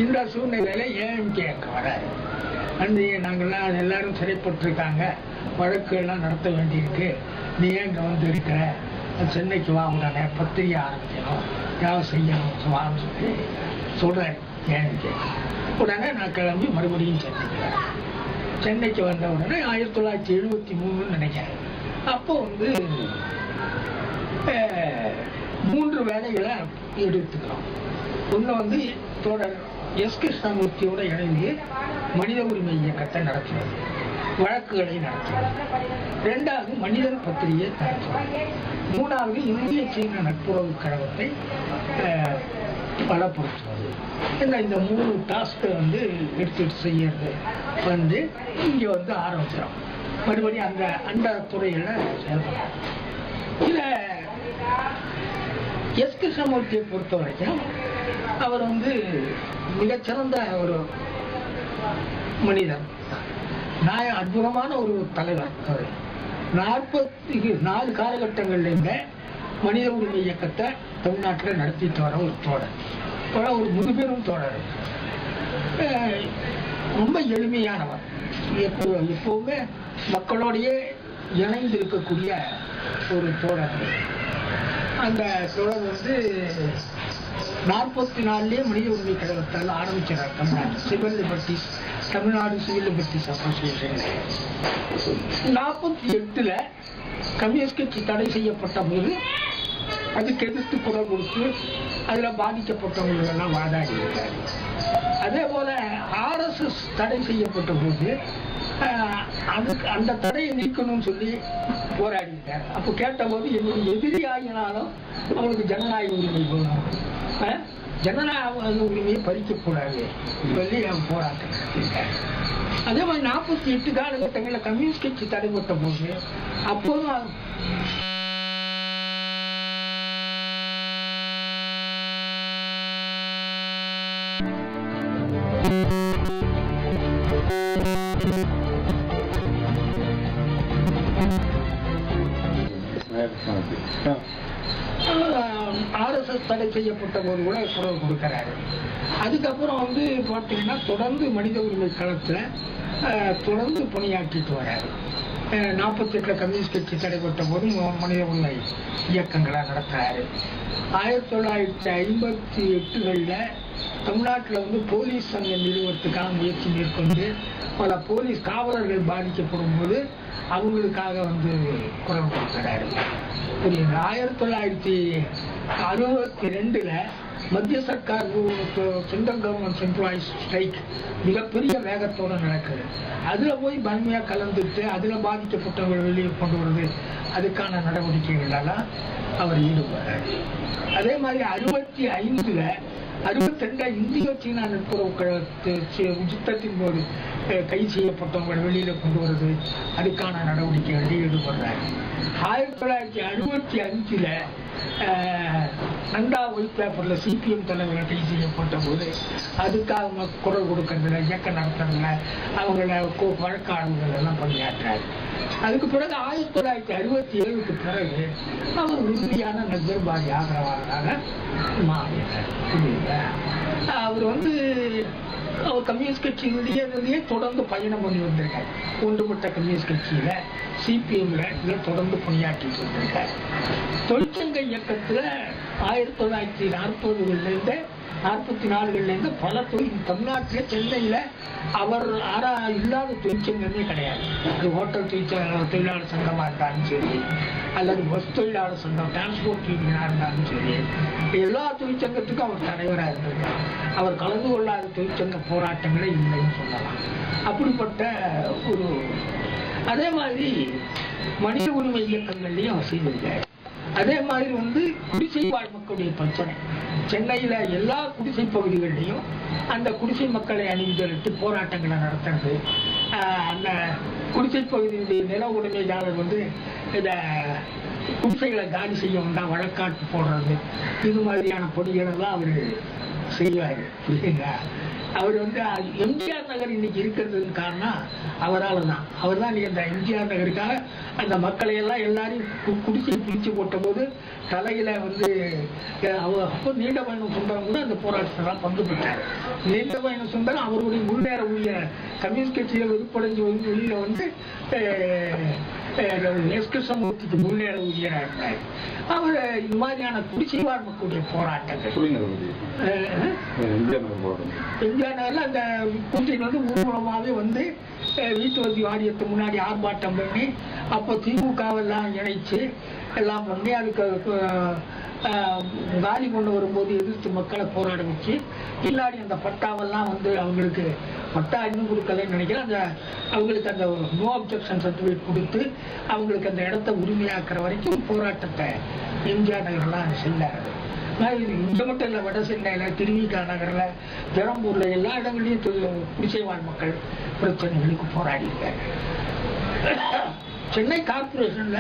இந்த சூழ்நிலையில ஏன் கேட்க வராரு. அந்த நாங்கள்லாம் எல்லாரும் சிறைப்பட்டிருக்காங்க, வழக்குகள்லாம் நடத்த வேண்டியிருக்கு, நீ ஏன் இங்கே வந்து இருக்கிற, சென்னைக்கு வா, உடனே பத்திரிகை ஆரம்பிக்கணும், யாவை செய்யணும் வான்னு சொல்லி சொல்றாரு. ஏன்னு கேட்க உடனே நான் கிளம்பி மறுபடியும் சென்னைக்கு வந்த உடனே 1973 நினைக்கிறேன். அப்போ வந்து 3 வேலைகளை எடுத்துக்கிறோம். ஒன்று வந்து தோழர் எஸ். கிருஷ்ணமூர்த்தியோட இணைந்து மனித உரிமை இயக்கத்தை நடத்துவது, வழக்குகளை நடத்துவது. 2வது மனிதர் பத்திரிகை நடத்துவது. 3வது இந்திய சீன நட்புறவு கழகத்தை பலப்படுத்துவது. இந்த 3 டாஸ்கை வந்து எடுத்துட்டு செய்யறது வந்து இங்க வந்து ஆரம்பிச்சிடும். மறுபடியும் அந்த துறையில செயல்படும். இத எஸ். கிருஷ்ணமூர்த்தியை பொறுத்த வரைக்கும் அவர் வந்து மிகச்சிறந்த ஒரு மனிதர், அற்புதமான ஒரு தலைவர். அவர் 44 காலகட்டங்கள்ல இருந்த மனித உரிமை இயக்கத்தை தமிழ்நாட்டில் நடத்திட்டு வர ஒரு தோழர், ஒரு முதுபெரும் தோழர். ரொம்ப எளிமையானவர், எப்பவுமே மக்களோடையே இணைந்து இருக்கக்கூடிய ஒரு தோழர். அந்த தோழர் வந்து 44 மனித உரிமை கழகத்தால் ஆரம்பிச்சார். Tamil Nadu civil liberties association. 48 communist கட்சி தடை செய்யப்பட்ட போது அதுக்கு எதிர்த்து குரல் கொடுத்து அதுல பாதிக்கப்பட்டவங்களெல்லாம் வாதாடி இருக்காரு. அதே போல RSS தடை செய்யப்பட்ட போது அந்த தடையை நீக்கணும்னு சொல்லி போராடி இருக்காரு. அப்போ கேட்டபோது என்னுடைய எதிரி ஆகினாலும் அவங்களுக்கு ஜனநாயக உரிமை போகணும், ஜனநாயக உரிமையை பறிக்கக்கூடாது சொல்லி அவன் போராட்டம் நடத்திருக்காரு. அதே மாதிரி 48 காலகட்டங்களில் கம்யூனிஸ்ட் கட்சி தடைப்பட்ட போது அப்போதும் RSS தடை செய்யப்பட்ட போது கூட குரல் கொடுக்கிறாரு. அதுக்கப்புறம் வந்து பார்த்தீங்கன்னா தொடர்ந்து மனித உரிமை களத்துல தொடர்ந்து பணியாற்றிட்டு வராரு. 48 கம்யூனிஸ்ட் கட்சி தடைப்பட்ட போது மனித உரிமை இயக்கங்களை நடத்துறாரு. 1958களில் தமிழ்நாட்டில் வந்து போலீஸ் சங்கம் நிறுவனத்துக்கான முயற்சி மேற்கொண்டு பல போலீஸ் காவலர்கள் பாதிக்கப்படும் போது அவங்களுக்காக வந்து குரல் கொடுக்கிறாரு. 1962 மத்திய Sarkar central government employees strike மிகப்பெரிய வேகத்தோடு நடக்குது. அதுல போய் வன்மையா கலந்துட்டு அதுல பாதிக்கப்பட்டவர்கள் வெளியே கொண்டு வருது, அதுக்கான நடவடிக்கைகளெல்லாம் அவர் ஈடுபடுறாரு. அதே மாதிரி 62 இந்திய சீனா நட்புறவு யுத்தத்தின் போது கைது செய்யப்பட்டவங்க வெளியில கொண்டு வருது, அதுக்கான நடவடிக்கைகளில் ஈடுபடுறாரு. 1965 நந்தா ஒயிட் பேப்பர்ல CPM தலைவர்கள் கைது செய்யப்பட்ட போது அதுக்காக குரல் கொடுக்கறதுல இயக்க நடத்துறதுல அவங்கள வழக்காளர்கள் எல்லாம் பணியாற்றாரு. அதுக்கு பிறகு 1967க்கு பிறகு அவர் உறுதியான நக்சல்வாதி ஆதரவாளராக மாறினார். அவர் வந்து கம்யூனிஸ்ட் கட்சியிலேயே தொடர்ந்து பயணம் பண்ணி வந்திருக்காரு. ஒன்றுபட்ட கம்யூனிஸ்ட் கட்சியில CPMல தொடர்ந்து பணியாற்றிட்டு வந்திருக்காரு. தொழிற்சங்க இயக்கத்துல 1940களிலிருந்து 44களிலிருந்து பல தமிழ்நாட்டில சென்னையில அவர் இல்லாத தொழிற்சங்கமே கிடையாது. அது ஹோட்டல் தொழிலாளர் சங்கமா இருந்தாலும் சரி, அல்லது பஸ் தொழிலாளர் சங்கம், டிரான்ஸ்போர்ட் யூனியனா இருந்தாலும் சரி, எல்லா தொழிற்சங்கத்துக்கும் அவர் தலைவராக இருந்திருக்கார். அவர் கலந்து கொள்ளாத தொழிற்சங்க போராட்டங்களே இல்லைன்னு சொல்லலாம். அப்படிப்பட்ட ஒரு அதே மாதிரி மனித உரிமை இயக்கங்கள்லையும் அவர் செய்திருக்காரு. அதே மாதிரி வந்து குடிசை வாழ் மக்களுடைய பிரச்சனை, சென்னையில எல்லா குடிசை பகுதிகளிலையும் அந்த குடிசை மக்களை அணிந்திருத்து போராட்டங்களை நடத்துறது, அந்த குடிசை பகுதியுடைய நில உடைமையாளர் வந்து இந்த குடிசைகளை காலி செய்ய வந்தால் வழக்காட்டு போடுறது, இது மாதிரியான பணிகள் எல்லாம் அவர் செய்வார். புரியுங்களா? அவர் வந்து எம்ஜிஆர் நகர் இன்னைக்கு இருக்கிறதுக்கு காரணம் அவரால் தான். அவர் தான் இந்த எம்ஜிஆர் நகருக்காக அந்த மக்களை எல்லாம் எல்லாரையும் குடிசை பிடிச்சு போட்ட போது தலையில வந்து அப்போ நீண்டபயணம் சுந்தரம் கூட அந்த போராட்டத்தெல்லாம் பங்கு பெற்றார். நீண்டபயணம் சுந்தரம் அவருடைய முன்னேற ஊழியர் கம்யூனிஸ்ட் கட்சியில் விருப்படைஞ்சு வெளியில வந்து எஸ் கிருஷ்ணமூர்த்திக்கு முன்னேற ஊழியராக இருந்தார். அவர் இந்த மாதிரியான குடிசை வாழ் மக்களுடைய போராட்டங்கள் எம்ஜிஆர் நகர்ல அந்த கூட்டணி வந்து ஊர்வலமாவே வந்து வீட்டு வசதி வாரியத்துக்கு முன்னாடி ஆர்ப்பாட்டம் பண்ணி அப்போ திமுகவெல்லாம் இணைச்சு எல்லாம் பண்ணி அதுக்கு காலி கொண்டு வரும்போது எதிர்த்து மக்களை போராட வச்சு பின்னாடி அந்த பட்டாவெல்லாம் வந்து அவங்களுக்கு பட்டா இன்னும் கொடுக்கலன்னு நினைக்கிறேன். அந்த அவங்களுக்கு அந்த நோ அப்ஜெக்ஷன் சர்டிஃபிகேட் கொடுத்து அவங்களுக்கு அந்த இடத்த உரிமையாக்குற வரைக்கும் போராட்டத்தை எம்ஜிஆர் நகர்லாம் செஞ்சார். இங்க மட்டும் இல்லை, வட சென்னையில், திருவிகா நகரில், பெரம்பூர்ல எல்லா இடங்களையும் குடிசை வாழ் மக்கள் பிரச்சனைகளுக்கு போராடியிருக்காங்க. சென்னை கார்பரேஷன்ல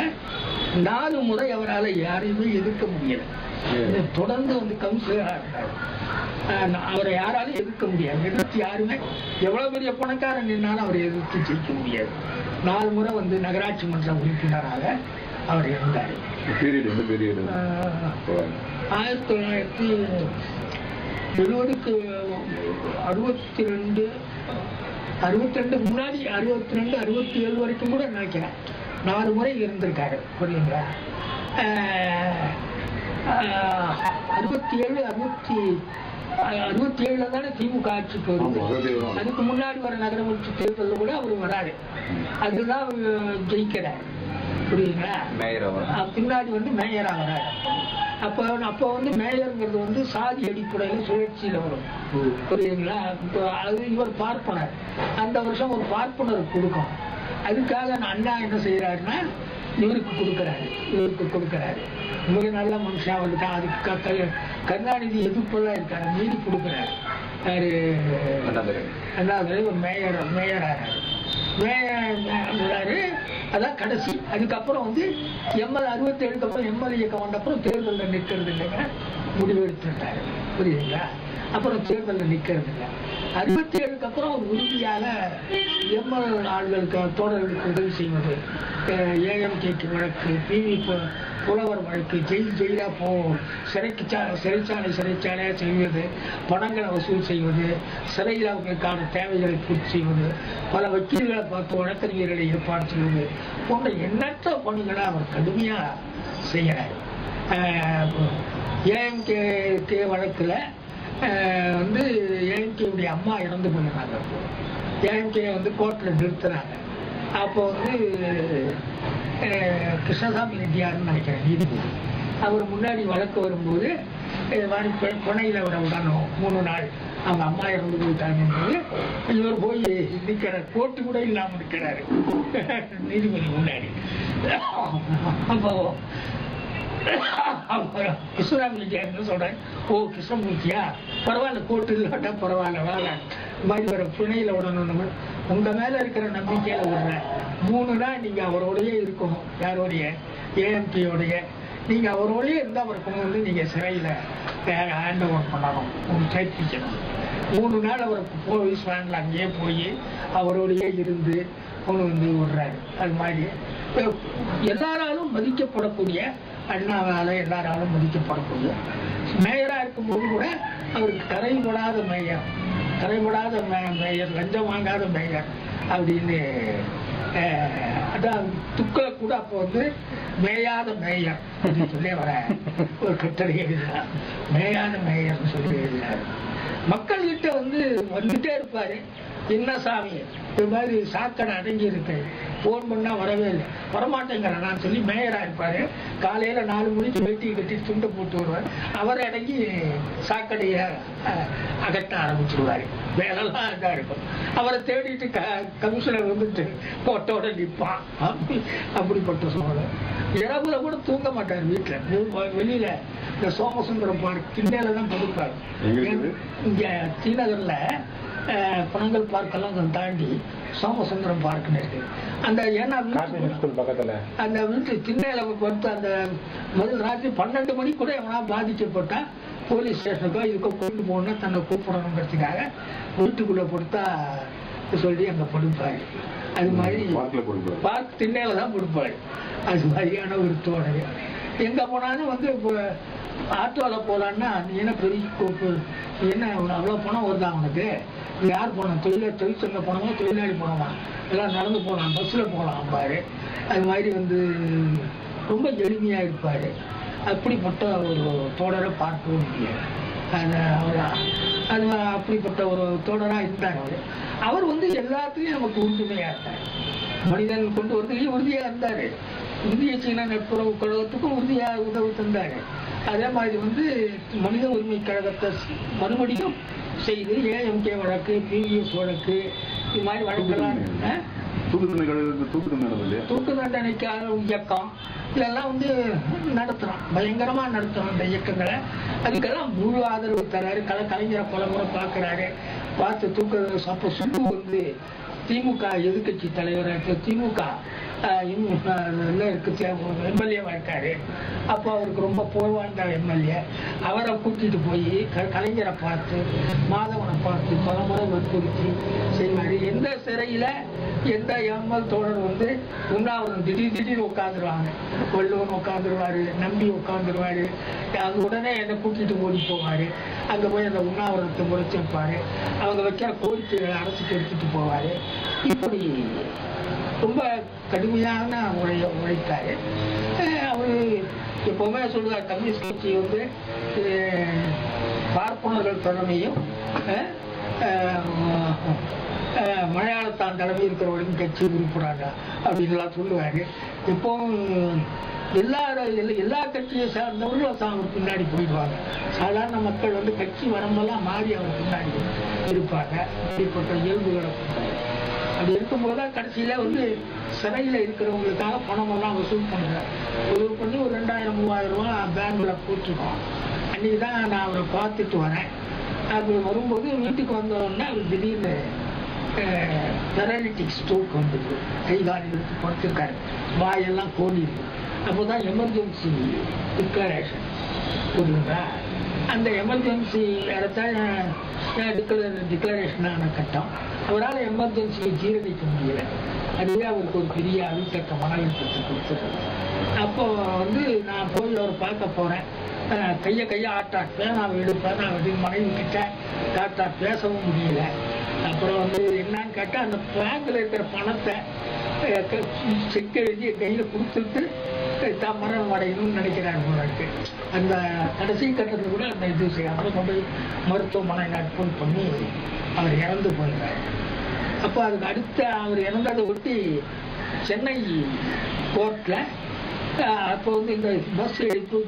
4 முறை அவரால் யாரையுமே எதிர்க்க முடியல. தொடர்ந்து வந்து கவுன்சிலரா இருந்தார். அவரை யாராலும் எதிர்க்க முடியாது. எதிர்த்து யாருமே எவ்வளவு பெரிய பணக்காரன் நின்னாலும் அவரை எதிர்த்து ஜெயிக்க முடியாது. 4 முறை வந்து நகராட்சி மன்ற உறுப்பினராக அவர் இருந்தார். 1970க்கு 62 முன்னாடி 62, 67 வரைக்கும் கூட நினைக்கிறேன் 4 முறை இருந்திருக்காரு. புரியுங்களா? 67 தானே திமுக ஆட்சிக்கு வருது. அதுக்கு முன்னாடி வர நகரமன்ற தேர்தலில் கூட அவர் வராரு. அதுதான் ஜெயிக்கிறார். புரியுங்களா? பின்னாடி வந்து மேயரா வராரு. அப்போ வந்து மேயருங்கிறது வந்து சாதி அடிப்படையில் சுழற்சியில வரும். புரியுங்களா? அது இவர் பார்ப்பனர். அந்த வருஷம் ஒரு பார்ப்பனர் கொடுக்கும். அதுக்காக அண்ணா என்ன செய்யறாருன்னா இவருக்கு கொடுக்கறாரு. மிக நல்ல மனுஷன் அவருக்கு தான். அதுக்கு கருணாநிதி எதிர்ப்பெல்லாம் இருக்காரு, மீறி கொடுக்குறாரு. அண்ணாதுரை ஒரு மேயராரு. அதான் கடைசி. அதுக்கப்புறம் வந்து 67க்கு அப்புறம் எம்எல்ஏ இயக்கம் வந்தப்புறம் தேர்தலில் நிற்கிறது இல்லைங்க, முடிவு எடுத்துட்டாரு. புரியுதுங்களா? அப்புறம் தேர்தலில் நிற்கிறது இல்லை. 67க்கு அப்புறம் உறுதியாக எம்எல் ஆள்களுக்கு தோழர்களுக்கு உதவி செய்வது, ஏஎம்கேக்கு வழக்கு, பிவி புலவர் வழக்கு, ஜெயிலா போ சிறைச்சாலையா செய்வது, பணங்களை வசூல் செய்வது, சிறையில் அவர்களுக்கான தேவைகளை பூர்த்தி செய்வது, பல வக்கீல்களை பார்த்து வழக்கறிஞர்களை ஏற்பாடு செய்வது போன்ற எண்ணற்ற பணிகளை அவர் கடுமையா செய்கிறார். ஏஎம்கே வழக்குல வந்து ஏஎம்கேவுடைய அம்மா இறந்து போயிடுறாங்க. ஏஎம்கே வந்து கோர்ட்ல நிறுத்துறாங்க. அப்போ வந்து கிருஷ்ணசாமி ரெட்டியார்னு நினைக்கிறேன் நீதிபதி, அவர் முன்னாடி வழக்கு வரும்போது கொனையில் விட விடணும் 3 நாள், அவங்க அம்மா இறந்து போயிட்டாங்கன்றது இவர் போய் நிற்கிறார். கோர்ட்டு கூட இல்லாமல் இருக்கிறாரு நீதிபதி முன்னாடி. அப்போ கிருஷ்ணராம ரெட்டியார் சொல்றேன், ஓ கிருஷ்ணமூர்த்தியா, பரவாயில்ல, கோர்ட்டு இல்லாட்டா பரவாயில்ல, வேலை மாதிரி வர பிணையில விடணும். உங்க மேல இருக்கிற நம்பிக்கையில விடுறேன். 3 நாள் நீங்க அவரோடய இருக்கணும். யாரோடைய? ஏஎம்டியோடைய. நீங்க அவரோடய இருந்தா அவரை கொண்டு வந்து நீங்க சிறையில ஹேண்ட் ஓவர் பண்ணணும், சேர்ப்பிக்கணும். 3 நாள் அவரை போலீஸ் வேன்ல அங்கேயே போய் அவரோடய இருந்து கொண்டு வந்து விடுறாரு. அது மாதிரி எல்லாராலும் மதிக்கப்படக்கூடிய, அண்ணாவால எல்லாராலும் மதிக்கப்படக்கூடிய மேயரா இருக்கும்போது கூட அவருக்கு கரைபடாத மேயர், லஞ்சம் வாங்காத மேயர் அப்படின்னு, அதான் துக்களை கூட அப்போ வந்து மேயாத மேயர் அப்படின்னு சொல்லி வர ஒரு கட்டளை எழுதினார். மேயாத மேயர்னு சொல்லி எழுதினார். மக்கள்கிட்ட வந்து வந்துட்டே இருப்பாரு. என்ன சாமி இது மாதிரி சாக்கடை அடங்கி இருக்கு, போன் பண்ணா வரவே இல்லை, வரமாட்டேங்கிறேன் நான் சொல்லி மேயரா இருப்பாரு. காலையில 4 மணிக்கு வெட்டி கட்டி துண்டை போட்டு வருவார். அவர் அடங்கி சாக்கடைய அகற்ற ஆரம்பிச்சிருவாரு. வேலைலாம் இதா இருக்கும். அவரை தேடிட்டு கமிஷனர் வந்துட்டு கோட்டோட நிற்பான். அப்படிப்பட்ட சூழல். இரவுல கூட தூங்க மாட்டார். வீட்டுல வெளியில இந்த சோமசுந்தரம் பார்க் கிண்டையில தான் படுப்பாரு. இங்க டி நகர்ல பனங்கல் பார்க்கெல்லாம் தாண்டி சோமசுந்தரம் பார்க்குன்னு இருக்கு. அந்த ஏன்னா பக்கத்துல அந்த வீட்டு திண்ணையில பொறுத்து அந்த முதல் ராத்திரி 12 மணி கூட எவனா பாதிக்கப்பட்டா போலீஸ் ஸ்டேஷனுக்கோ இதுக்கோ கொண்டு போகணும்னா தன்னை கூப்பிடணுங்கிறதுக்காக வீட்டுக்குள்ள பொறுத்தா சொல்லி அங்க படுப்பாரு. அது மாதிரி பார்க் திண்ணையில தான் படுப்பாரு. அது மாதிரியான ஒரு தோழர். எங்க போனாலும் வந்து இப்போ ஆட்டோவில் போகலான்னா நீ என்ன பெரிய கோப்பு என்ன அவ்வளோ பணம் வருதா அவனுக்கு, யார் போனோம் தொழிற்சங்க போனோமா தொழிலாளி போனோமா எல்லாம் நடந்து போகலாம் பஸ்ஸில் போகலாம் பாரு. அது மாதிரி வந்து ரொம்ப எளிமையாக இருப்பார். அப்படிப்பட்ட ஒரு தோழரை பார்க்கவும் முடியாது. அது அப்படிப்பட்ட ஒரு தோழராக இருந்தார். அவர் வந்து எல்லாத்துலேயும் நமக்கு உறுதுணையாக இருந்தார். மனிதன் கொண்டு வரதுலேயும் உறுதியாக இருந்தார். இந்திய சீன நட்புறவு கழகத்துக்கும் உறுதியாக உதவி தந்தார். அதே மாதிரி வந்து மனித உரிமை கழகத்தை மறுபடியும் செய்து ஏஎம்கே வழக்கு, பிவிஎஸ் வழக்கு, இது மாதிரி வழக்கெல்லாம் தூக்கு தண்டனைக்கான இயக்கம் இதெல்லாம் வந்து நடத்துறோம், பயங்கரமா நடத்துறோம் இந்த இயக்கங்களை. அதுக்கெல்லாம் முழு ஆதரவு தராரு. கலைஞரை பல முறை பார்க்கிறாரு. பார்த்து தூக்க அப்போ சுட்டு வந்து திமுக எதிர்கட்சி தலைவர் திமுக எம்எல்ஏவா இருக்காரு. அப்போ அவருக்கு ரொம்ப புகழ்வாய்ந்த எம்எல்ஏ. அவரை கூட்டிட்டு போய் கலைஞரை பார்த்து மாதவனை பார்த்து பல முறை வற்புறுத்தி செய்வாரு. எந்த சிறையில எந்த எம்எல் தோழர் வந்து உண்ணாவிரதம் திடீர்னு உட்காந்துருவாங்க. வள்ளுவன் உட்காந்துருவாரு, நம்பி உட்காந்துருவாரு. அது உடனே என்னை கூட்டிட்டு ஓடி போவாரு. அங்க போய் அந்த உண்ணாவிரதத்தை முறைச்சு வைப்பாரு. அவங்க வைக்கிற கோரிக்கைகளை அரசுக்கு எடுத்துட்டு போவாரு. இப்படி ரொம்ப கடுமையான உழைத்தாரு. அவரு எப்பவுமே சொல்லுவார், கம்யூனிஸ்ட் கட்சி வந்து பார்ப்பனர்கள் தலைமையும் மலையாளத்தான் தலைமை இருக்கிறவர்களும் கட்சி உறுப்பினாங்க அப்படின்லாம் சொல்லுவாரு. எப்பவும் எல்லா கட்சியை சார்ந்தவர்களும் அவர் பின்னாடி போயிடுவாங்க. சாதாரண மக்கள் வந்து கட்சி வரம்பெல்லாம் மாறி அவர் பின்னாடி இருப்பாங்க. இப்படிப்பட்ட இயல்புகளை அப்படி இருக்கும்போதுதான் கடைசியில வந்து சிறையில் இருக்கிறவங்களுக்காக பணமெல்லாம் வசூல் பண்ணுறாரு. வசூல் பண்ணி ஒரு 2000-3000 ரூபா பேங்க்ல போட்டுருக்கோம். அன்னைக்கு தான் நான் அவரை பார்த்துட்டு வரேன். அது வரும்போது வீட்டுக்கு வந்தோடனே அவர் திடீர்னு பெராலிட்டிக் ஸ்ட்ரோக் வந்தது. கைகால் எடுத்து படுத்திருக்காரு, வாயெல்லாம் கோடிருக்கு. அப்போதான் எமர்ஜென்சி டிக்ளரேஷன் புரியுங்களா? அந்த எமர்ஜென்சி டிக்ளரேஷனான கட்டம் அவரால் எமர்ஜென்சியை ஜீரணிக்க முடியல. அதுவே அவருக்கு ஒரு பெரிய அழுத்தக்க மன அழுத்தத்தை கொடுத்துருது. அப்போ வந்து நான் போய் அவரை பார்க்க போறேன். கையை ஆட்டாட்டேன், நான் எடுப்பேன். நான் வந்து மனைவி கிட்ட டாக்டா பேசவும் முடியல. அப்புறம் வந்து என்னன்னு கேட்டால் அந்த பேங்க்ல இருக்கிற பணத்தை செக் எழுதி கையில் கொடுத்துட்டு தான் மரணம் அடையணும்னு நினைக்கிறார் போல. அந்த கடைசி கட்டத்தில் கூட அந்த இது செய்யாமல் கொண்டு மருத்துவமனை அட்மிட் பண்ணி அவர் இறந்து போயிடுறார். அப்போ அதுக்கு அடுத்த அவர் இறந்ததை ஒட்டி சென்னை கோர்ட்டில் அப்போ வந்து இந்த பஸ் எடுப்பு